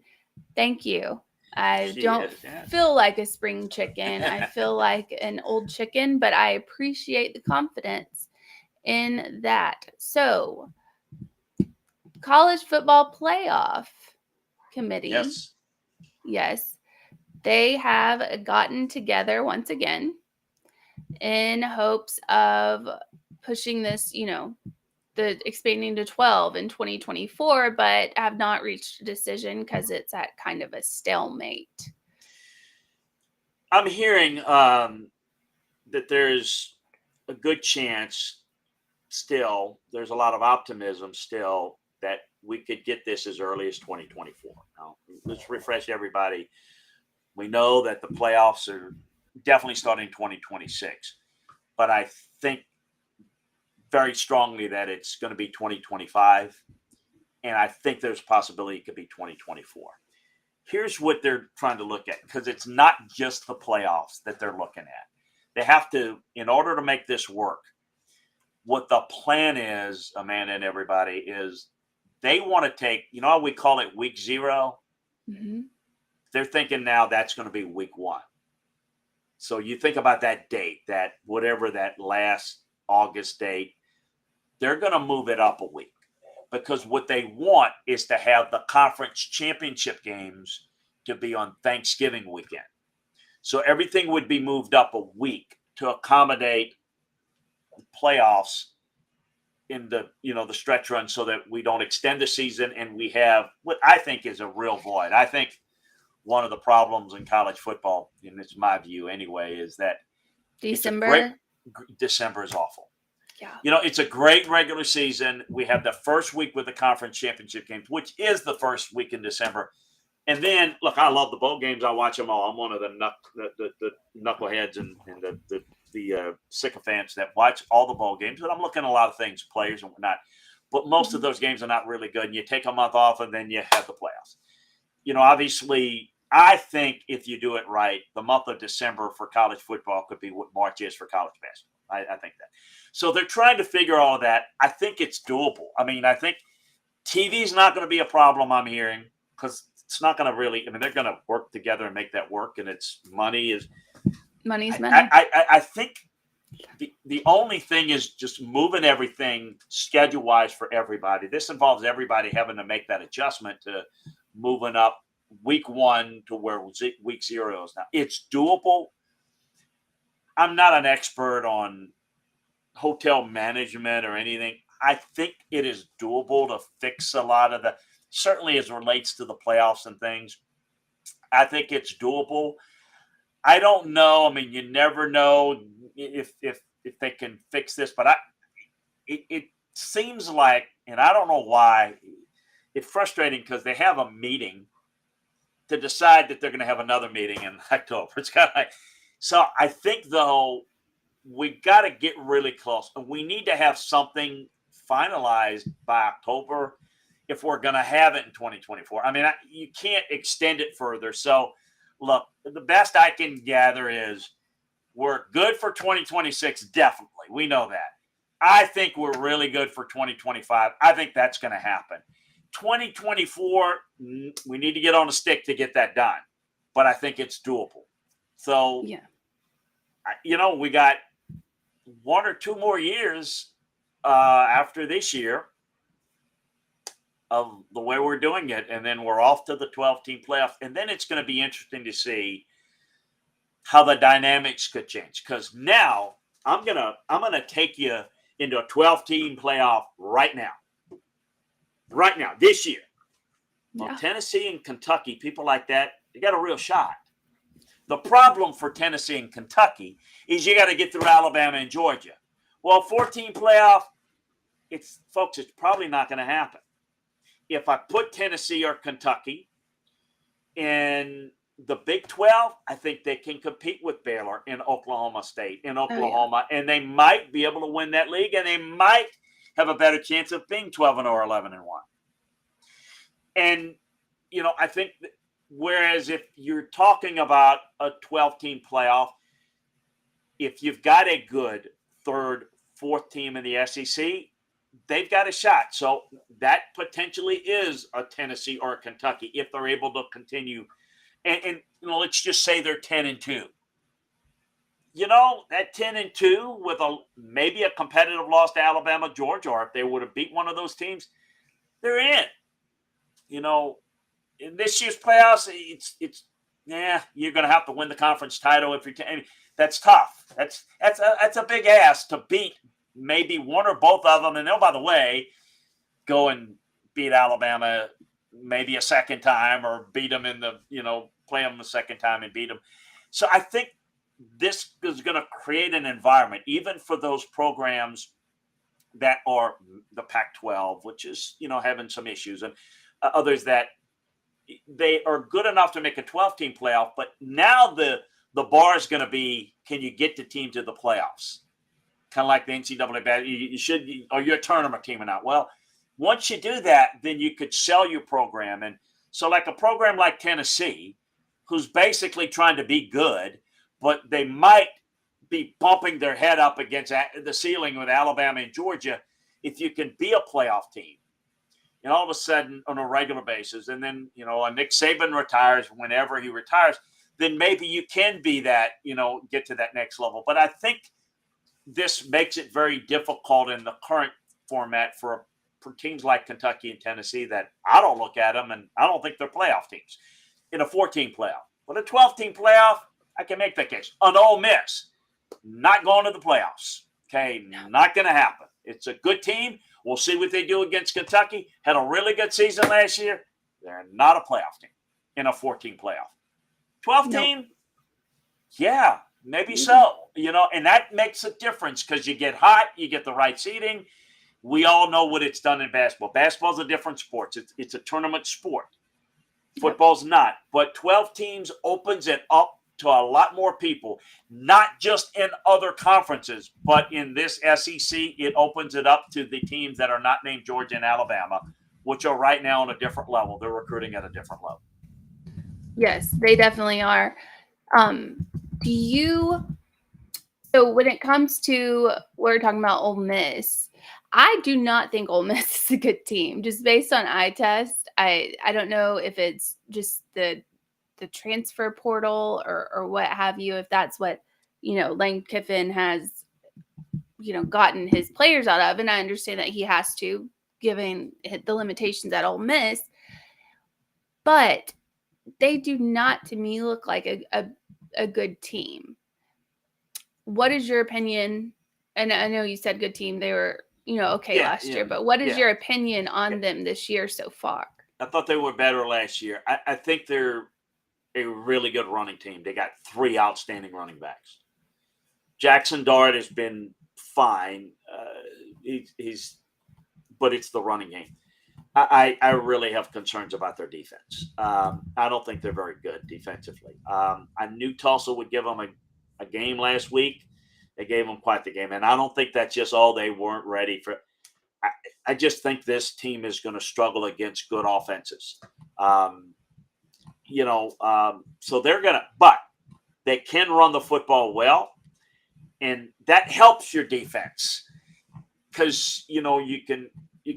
Thank you. I don't feel like a spring chicken. I feel like an old chicken, but I appreciate the confidence in that. So, College Football Playoff Committee. Yes. They have gotten together once again in hopes of pushing this, the expanding to 12 in 2024, but have not reached a decision because it's at kind of a stalemate. I'm hearing that there's a good chance still, there's a lot of optimism still that we could get this as early as 2024. Now, let's refresh everybody. We know that the playoffs are definitely starting 2026, but I think very strongly that it's going to be 2025, and I think there's a possibility it could be 2024. Here's what they're trying to look at, because it's not just the playoffs that they're looking at. They have to, in order to make this work, what the plan is, Amanda and everybody, is they want to take, how we call it week 0? Mm-hmm. They're thinking now that's going to be week 1. So you think about that date, that whatever that last August date, they're going to move it up a week, because what they want is to have the conference championship games to be on Thanksgiving weekend. So everything would be moved up a week to accommodate the playoffs in the, the stretch run, so that we don't extend the season and we have what I think is a real void. I think one of the problems in college football, and it's my view anyway, is that December is awful. Yeah. It's a great regular season. We have the first week with the conference championship games, which is the first week in December. And then, look, I love the bowl games. I watch them all. I'm one of the knuckleheads and the sycophants that watch all the bowl games. But I'm looking at a lot of things, players and whatnot. But most of those games are not really good. And you take a month off, and then you have the playoffs. Obviously, I think if you do it right, the month of December for college football could be what March is for college basketball. I think that. So they're trying to figure all of that. I think it's doable. I mean, I think TV is not going to be a problem, I'm hearing, because it's not going to really, I mean, they're going to work together and make that work, and it's money's money. I think the only thing is just moving everything schedule-wise for everybody. This involves everybody having to make that adjustment to moving up week 1 to where week 0 is now. It's doable. I'm not an expert on hotel management or anything. I think it is doable to fix a lot of certainly as it relates to the playoffs and things. I think it's doable. I don't know. I mean, you never know if they can fix this, but it seems like, and I don't know why, it's frustrating because they have a meeting to decide that they're going to have another meeting in October. It's kind of like, so I think though, we got to get really close, and we need to have something finalized by October if we're going to have it in 2024. I mean, you can't extend it further. So, look, the best I can gather is we're good for 2026, definitely. We know that. I think we're really good for 2025. I think that's going to happen. 2024, we need to get on a stick to get that done, but I think it's doable. So, yeah, we got 1 or 2 more years after this year of the way we're doing it, and then we're off to the 12-team playoff. And then it's going to be interesting to see how the dynamics could change. Because now I'm gonna take you into a 12-team playoff right now, this year. Yeah. Well, Tennessee and Kentucky, people like that, they got a real shot. The problem for Tennessee and Kentucky is you got to get through Alabama and Georgia. Well, 14 playoff, it's probably not going to happen. If I put Tennessee or Kentucky in the Big 12, I think they can compete with Baylor in Oklahoma State, and they might be able to win that league, and they might have a better chance of being 12-0 or 11-1. And, I think whereas if you're talking about a 12-team playoff, if you've got a good 3rd, 4th team in the SEC, they've got a shot. So that potentially is a Tennessee or a Kentucky if they're able to continue. And let's just say they're 10-2. That 10-2 with maybe a competitive loss to Alabama, Georgia, or if they would have beat one of those teams, they're in. In this year's playoffs, you're going to have to win the conference title if you're. That's tough. That's a big ask to beat maybe one or both of them, and by the way, go and beat Alabama maybe a second time, or beat them play them a second time and beat them. So I think this is going to create an environment, even for those programs that are the Pac-12, which is having some issues, and others that they are good enough to make a 12-team playoff, but now the bar is going to be, can you get the team to the playoffs? Kind of like the NCAA, you should, or you're a tournament team or not. Well, once you do that, then you could sell your program. And so like a program like Tennessee, who's basically trying to be good, but they might be bumping their head up against the ceiling with Alabama and Georgia, if you can be a playoff team. And all of a sudden, on a regular basis, and then, a Nick Saban retires whenever he retires, then maybe you can be that, get to that next level. But I think this makes it very difficult in the current format for teams like Kentucky and Tennessee that I don't look at them, and I don't think they're playoff teams in a 14 playoff. But a 12-team playoff, I can make that case. An Ole Miss, not going to the playoffs. Okay, not going to happen. It's a good team. We'll see what they do against Kentucky. Had a really good season last year. They're not a playoff team in a 14 playoff. 12 team, yeah, maybe so. And that makes a difference because you get hot, you get the right seeding. We all know what it's done in basketball. Basketball's a different sport. It's a tournament sport. Football's not. But 12 teams opens it up to a lot more people, not just in other conferences, but in this SEC, it opens it up to the teams that are not named Georgia and Alabama, which are right now on a different level. They're recruiting at a different level. Yes, they definitely are. So So when it comes to we're talking about Ole Miss, I do not think Ole Miss is a good team. Just based on eye test, I don't know if it's just the transfer portal or what have you, if that's what, Lane Kiffin has, gotten his players out of. And I understand that he has to, given the limitations at Ole Miss. But they do not, to me, look like a good team. What is your opinion? And I know you said good team. They were, okay last year. But what is your opinion on them this year so far? I thought they were better last year. I think they're a really good running team. They got 3 outstanding running backs. Jackson Dart has been fine. But it's the running game. I really have concerns about their defense. I don't think they're very good defensively. I knew Tulsa would give them a game last week. They gave them quite the game. And I don't think that's just all they weren't ready for. I just think this team is going to struggle against good offenses. So they're going to – but they can run the football well, and that helps your defense because, you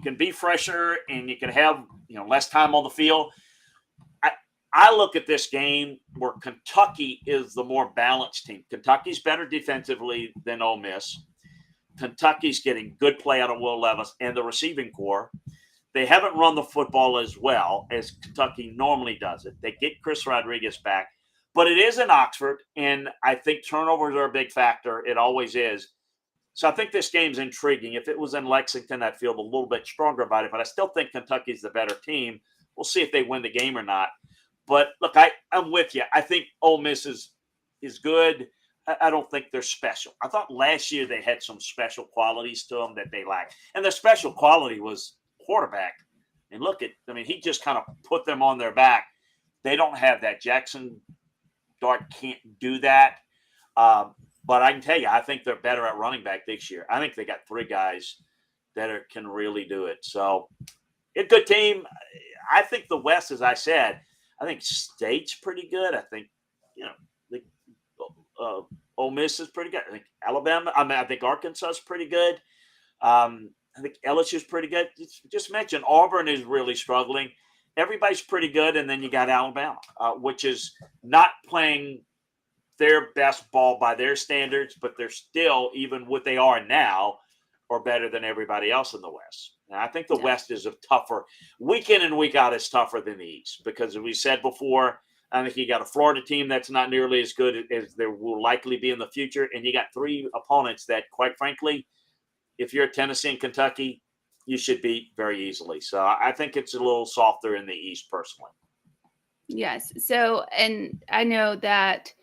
can be fresher and you can have, less time on the field. I look at this game where Kentucky is the more balanced team. Kentucky's better defensively than Ole Miss. Kentucky's getting good play out of Will Levis and the receiving corps. They haven't run the football as well as Kentucky normally does it. They get Chris Rodriguez back, but it is in Oxford, and I think turnovers are a big factor. It always is. So I think this game's intriguing. If it was in Lexington, I'd feel a little bit stronger about it, but I still think Kentucky's the better team. We'll see if they win the game or not. But look, I'm with you. I think Ole Miss is good. I don't think they're special. I thought last year they had some special qualities to them that they lacked. And their special quality was quarterback. And he just kind of put them on their back. They don't have that. Jackson Dart can't do that. But I can tell you, I think they're better at running back this year. I think they got 3 guys that can really do it. So, a good team. I think the West, as I said, I think State's pretty good. I think, Ole Miss is pretty good. I think Alabama. I think Arkansas is pretty good. I think LSU's pretty good. Just mentioned Auburn is really struggling. Everybody's pretty good, and then you got Alabama, which is not playing their best ball by their standards, but they're still, even what they are now, are better than everybody else in the West. And I think the West is tougher. Week in and week out is tougher than the East because, as we said before, I think you got a Florida team that's not nearly as good as there will likely be in the future, and you got 3 opponents that, quite frankly, if you're Tennessee and Kentucky, you should beat very easily. So I think it's a little softer in the East, personally. Yes. So, and I know that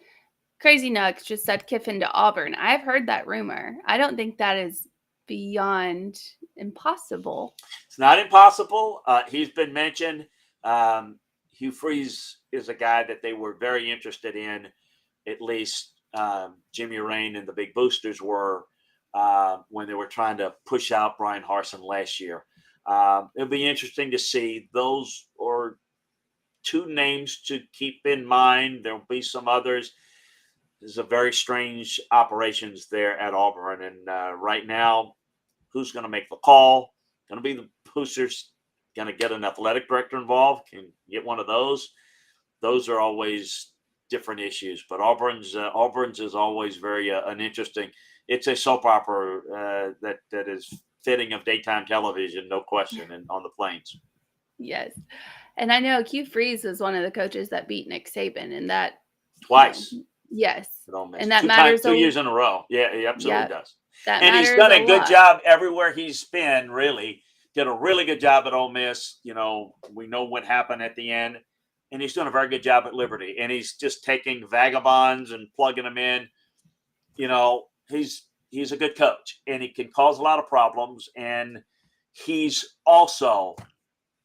Crazy Nugs just said Kiffin to Auburn. I've heard that rumor. I don't think that is beyond impossible. It's not impossible. He's been mentioned. Hugh Freeze is a guy that they were very interested in, at least Jimmy Rain and the big boosters were when they were trying to push out Brian Harsin last year. It'll be interesting to see. Those are 2 names to keep in mind. There'll be some others. There's a very strange operations there at Auburn. And right now, who's going to make the call? Going to be the boosters. Going to get an athletic director involved? Can get one of those? Those are always different issues. But Auburn's is always very an interesting. It's a soap opera that is fitting of daytime television, no question, and on the Plains. Yes, and I know Hugh Freeze was one of the coaches that beat Nick Saban, and that twice. Yes, and that matters. 2 years in a row. Yeah, he absolutely does. And he's done a good job everywhere he's been. Really. Did a really good job at Ole Miss. We know what happened at the end. And he's doing a very good job at Liberty. And he's just taking vagabonds and plugging them in. He's a good coach. And he can cause a lot of problems. And he's also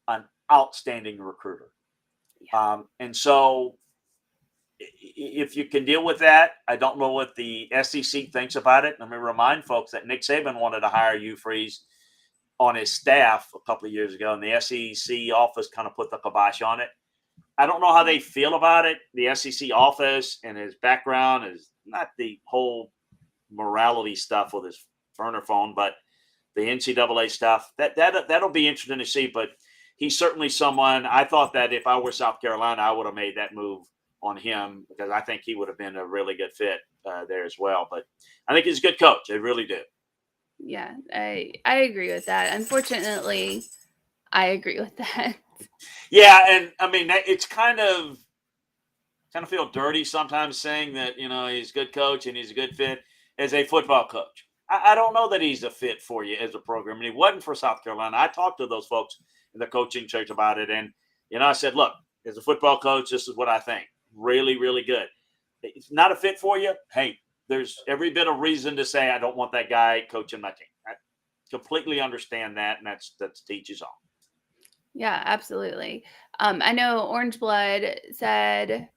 an outstanding recruiter. Yeah. And so if you can deal with that, I don't know what the SEC thinks about it. Let me remind folks that Nick Saban wanted to hire Hugh Freeze on his staff a couple of years ago, and the SEC office kind of put the kibosh on it. I don't know how they feel about it. The SEC office and his background is not the whole morality stuff with his burner phone, but the NCAA stuff, that'll be interesting to see. But he's certainly someone, I thought that if I were South Carolina, I would have made that move on him because I think he would have been a really good fit there as well. But I think he's a good coach. I really do. Yeah, I agree with that. Unfortunately, I agree with that. Yeah, and I mean it's kind of feel dirty sometimes saying that he's a good coach and he's a good fit as a football coach. I don't know that he's a fit for you as a program, and he wasn't for South Carolina. I talked to those folks in the coaching church about it, and I said, look, as a football coach, this is what I think. Really, really good. It's not a fit for you. Hey, there's every bit of reason to say I don't want that guy coaching my team. I completely understand that, and that's teaches on. Yeah, absolutely. I know Orange Blood said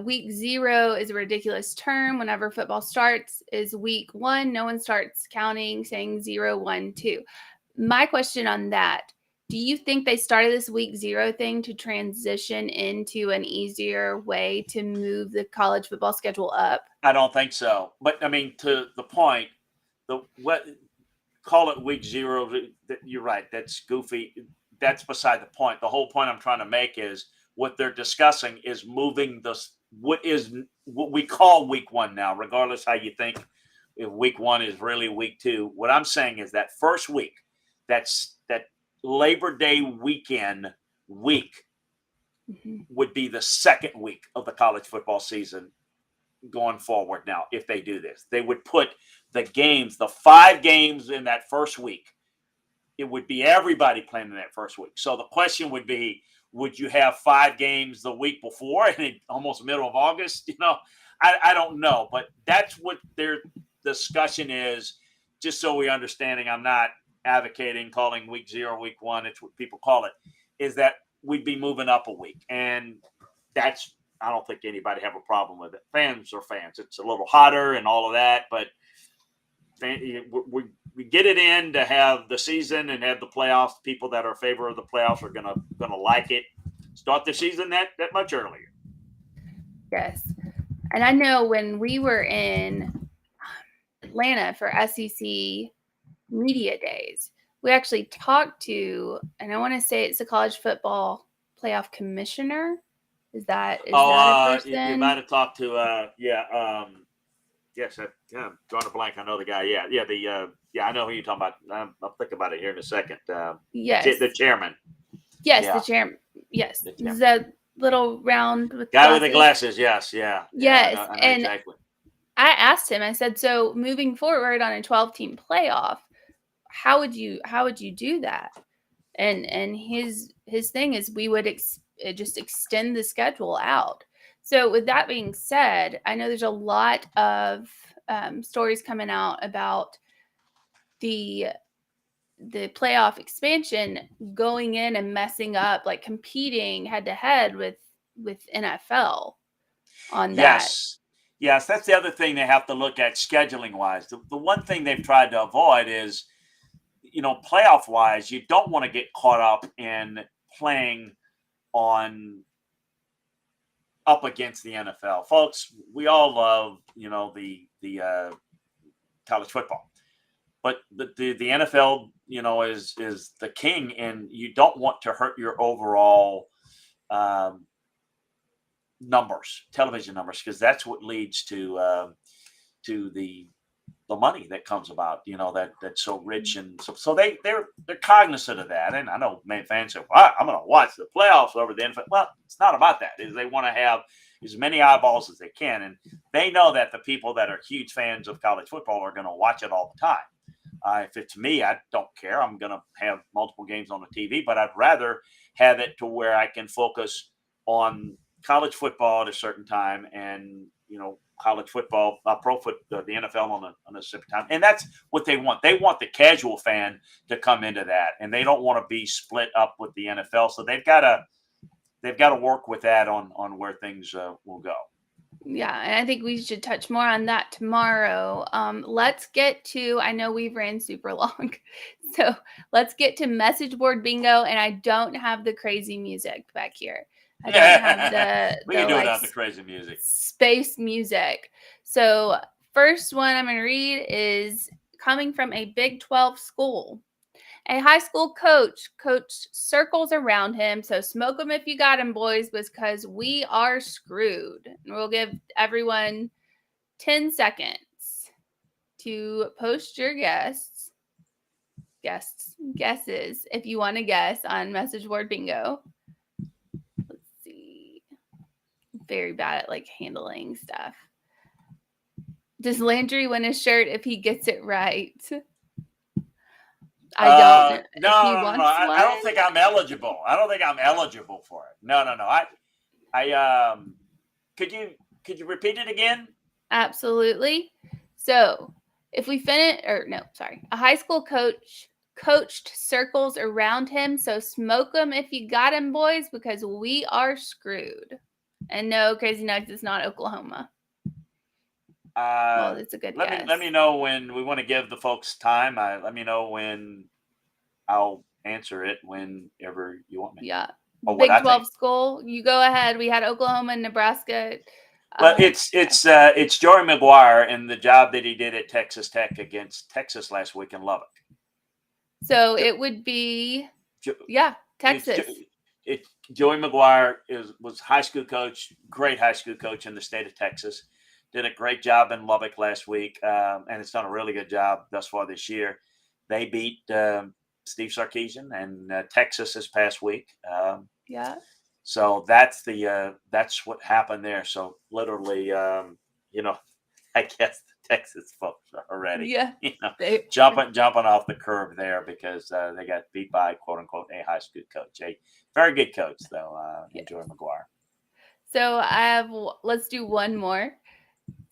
week 0 is a ridiculous term. Whenever football starts is week 1. No one starts counting, saying 0, 1, 2. My question on that, do you think they started this week 0 thing to transition into an easier way to move the college football schedule up? I don't think so. But I mean, to the point, call it week 0. You're right. That's goofy. That's beside the point. The whole point I'm trying to make is what they're discussing is moving what we call week 1 now, regardless how you think if week 1 is really week 2. What I'm saying is that first week, that Labor Day weekend week would be the second week of the college football season going forward. Now, if they do this, they would put the 5 games in that first week. It would be everybody playing in that first week. So the question would be, would you have 5 games the week before and almost middle of August? I don't know, but that's what their discussion is. Just so we understanding, I'm not advocating calling week 0 week 1. It's what people call it, is that we'd be moving up a week. And I don't think anybody have a problem with it. Fans are fans. It's a little hotter and all of that, but we get it in to have the season and have the playoffs. People that are in favor of the playoffs are gonna like it. Start the season that much earlier. Yes. And I know when we were in Atlanta for SEC Media Days, we actually talked to, and I want to say it's the College Football Playoff Commissioner. Is that a person? You might have talked to yes, I'm drawing a blank. I know the guy. I know who you're talking about. I'll think about it here in a second. Yes, the chairman. Yes, yeah. The chairman. Yes, the little round with guy glasses. with the glasses. Yes, yeah. Yes, I know and exactly. I asked him. I said, "So moving forward on a 12-team playoff, how would you do that?" And his thing is we would just extend the schedule out. So with that being said, I know there's a lot of stories coming out about the playoff expansion going in and messing up, like competing head to head with NFL on that. Yes, that's the other thing they have to look at scheduling wise. The one thing they've tried to avoid is, playoff wise, you don't want to get caught up in playing up against the NFL. Folks, we all love, the college football. But the NFL, is the king, and you don't want to hurt your overall numbers, television numbers, because that's what leads to the money that comes about. That's so rich, and so they're cognizant of that. And I know many fans say, "Well, I'm going to watch the playoffs over the NFL." Well, it's not about that. They want to have as many eyeballs as they can, and they know that the people that are huge fans of college football are going to watch it all the time. If it's me, I don't care. I'm going to have multiple games on the TV, but I'd rather have it to where I can focus on college football at a certain time and, college football, the NFL on a separate time. And that's what they want. They want the casual fan to come into that, and they don't want to be split up with the NFL. So they've got to work with that on where things will go. Yeah, and I think we should touch more on that tomorrow. Let's get to, I know we've ran super long, so let's get to message board bingo, and I don't have the crazy music back here. I don't have we can do it without the crazy music. Space music. So first one I'm going to read is coming from a Big 12 school. A high school coach circles around him, so smoke them if you got him, boys, because we are screwed. And we'll give everyone 10 seconds to post your guesses if you want to guess on Message Board Bingo. Let's see. I'm very bad at like handling stuff. Does Landry win a shirt if he gets it right? I don't know. No. I don't think I'm eligible. I don't think I'm eligible for it. No. I could you repeat it again? Absolutely. So if we finish, a high school coach coached circles around him. So smoke them if you got him, boys, because we are screwed. And no, Crazy Nugs is not Oklahoma. Well, it's a good guess. Let me know when we want to give the folks time. Let me know when I'll answer it whenever you want me. Yeah. Big 12 school. You go ahead. We had Oklahoma and Nebraska. Well, it's Joey McGuire and the job that he did at Texas Tech against Texas last week in Lubbock. So it would be, Texas. Joey McGuire was high school coach, great high school coach in the state of Texas. Did a great job in Lubbock last week, and it's done a really good job thus far this year. They beat Steve Sarkisian and Texas this past week. So that's what happened there. So literally, I guess the Texas folks are already, jumping off the curve there because they got beat by quote unquote a high school coach, a very good coach though, Joey McGuire. So let's do one more.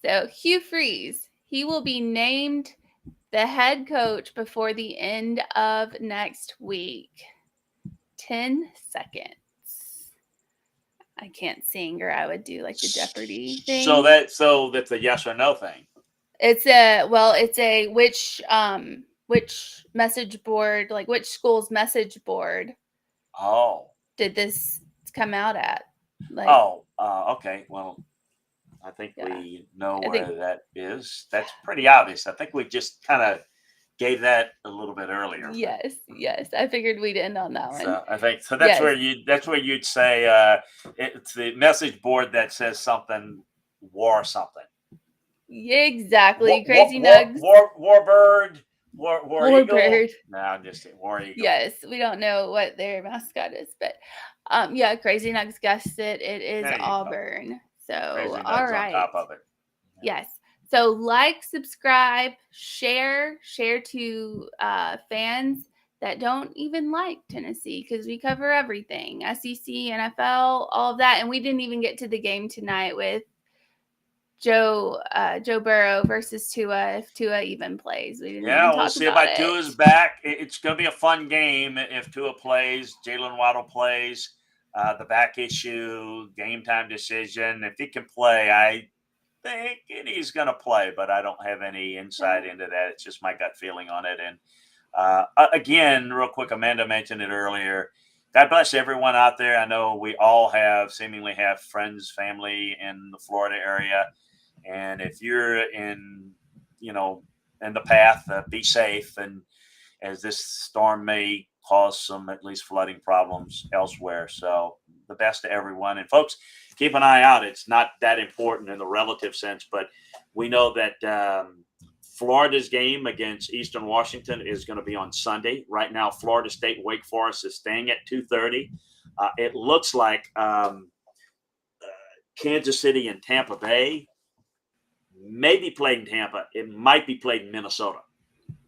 So Hugh Freeze, he will be named the head coach before the end of next week. 10 seconds. I can't sing, or I would do like the Jeopardy thing. So that's a yes or no thing. It's a which message board, like which school's message board. Oh. Did this come out at? Okay. Well, I think we know where that is. That's pretty obvious. I think we just kind of gave that a little bit earlier. Yes. I figured we'd end on that one. So I think that's where you'd say it's the message board that says something war something. Yeah, exactly. Crazy Nugs. Warbird. War Eagle. Warbird. No, I'm just saying War Eagle. Yes, we don't know what their mascot is, but Crazy Nugs guessed it. It is Auburn. Go. So all right. On top of it. Yes. So like, subscribe, share to fans that don't even like Tennessee, because we cover everything, SEC, NFL, all of that. And we didn't even get to the game tonight with Joe Burrow versus Tua, if Tua even plays. We didn't even talk we'll see about about Tua's back. It's going to be a fun game if Tua plays, Jalen Waddle plays, the back issue, game time decision. If he can play, I think he's going to play, but I don't have any insight into that. It's just my gut feeling on it. And again, real quick, Amanda mentioned it earlier. God bless everyone out there. I know we all seemingly have friends, family in the Florida area. And if you're in the path, be safe. And as this storm may cause some at least flooding problems elsewhere. So the best to everyone. And folks, keep an eye out. It's not that important in the relative sense, but we know that Florida's game against Eastern Washington is going to be on Sunday. Right now, Florida State Wake Forest is staying at 2:30. It looks like Kansas City and Tampa Bay may be played in Tampa. It might be played in Minnesota.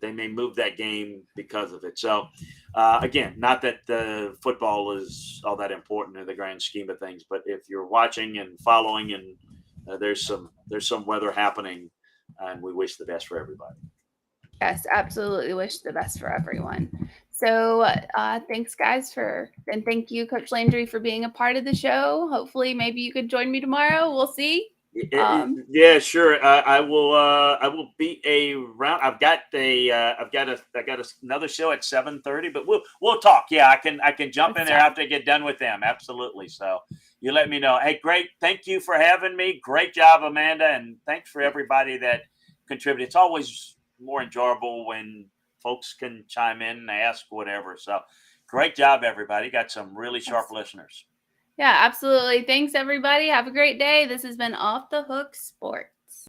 They may move that game because of it. So, again, not that the football is all that important in the grand scheme of things, but if you're watching and following, and there's some weather happening, and we wish the best for everybody. Yes, absolutely wish the best for everyone. So thanks, guys, and thank you, Coach Landry, for being a part of the show. Hopefully, maybe you could join me tomorrow. We'll see. Yeah, sure. I will be around. I've got another show at 7:30, but we'll talk. Yeah, I can jump in there after I get done with them. Absolutely. So you let me know. Hey, great. Thank you for having me. Great job, Amanda, and thanks for everybody that contribute. It's always more enjoyable when folks can chime in and ask whatever. So great job, everybody. Got some really sharp listeners. Yeah, absolutely. Thanks, everybody. Have a great day. This has been Off the Hook Sports.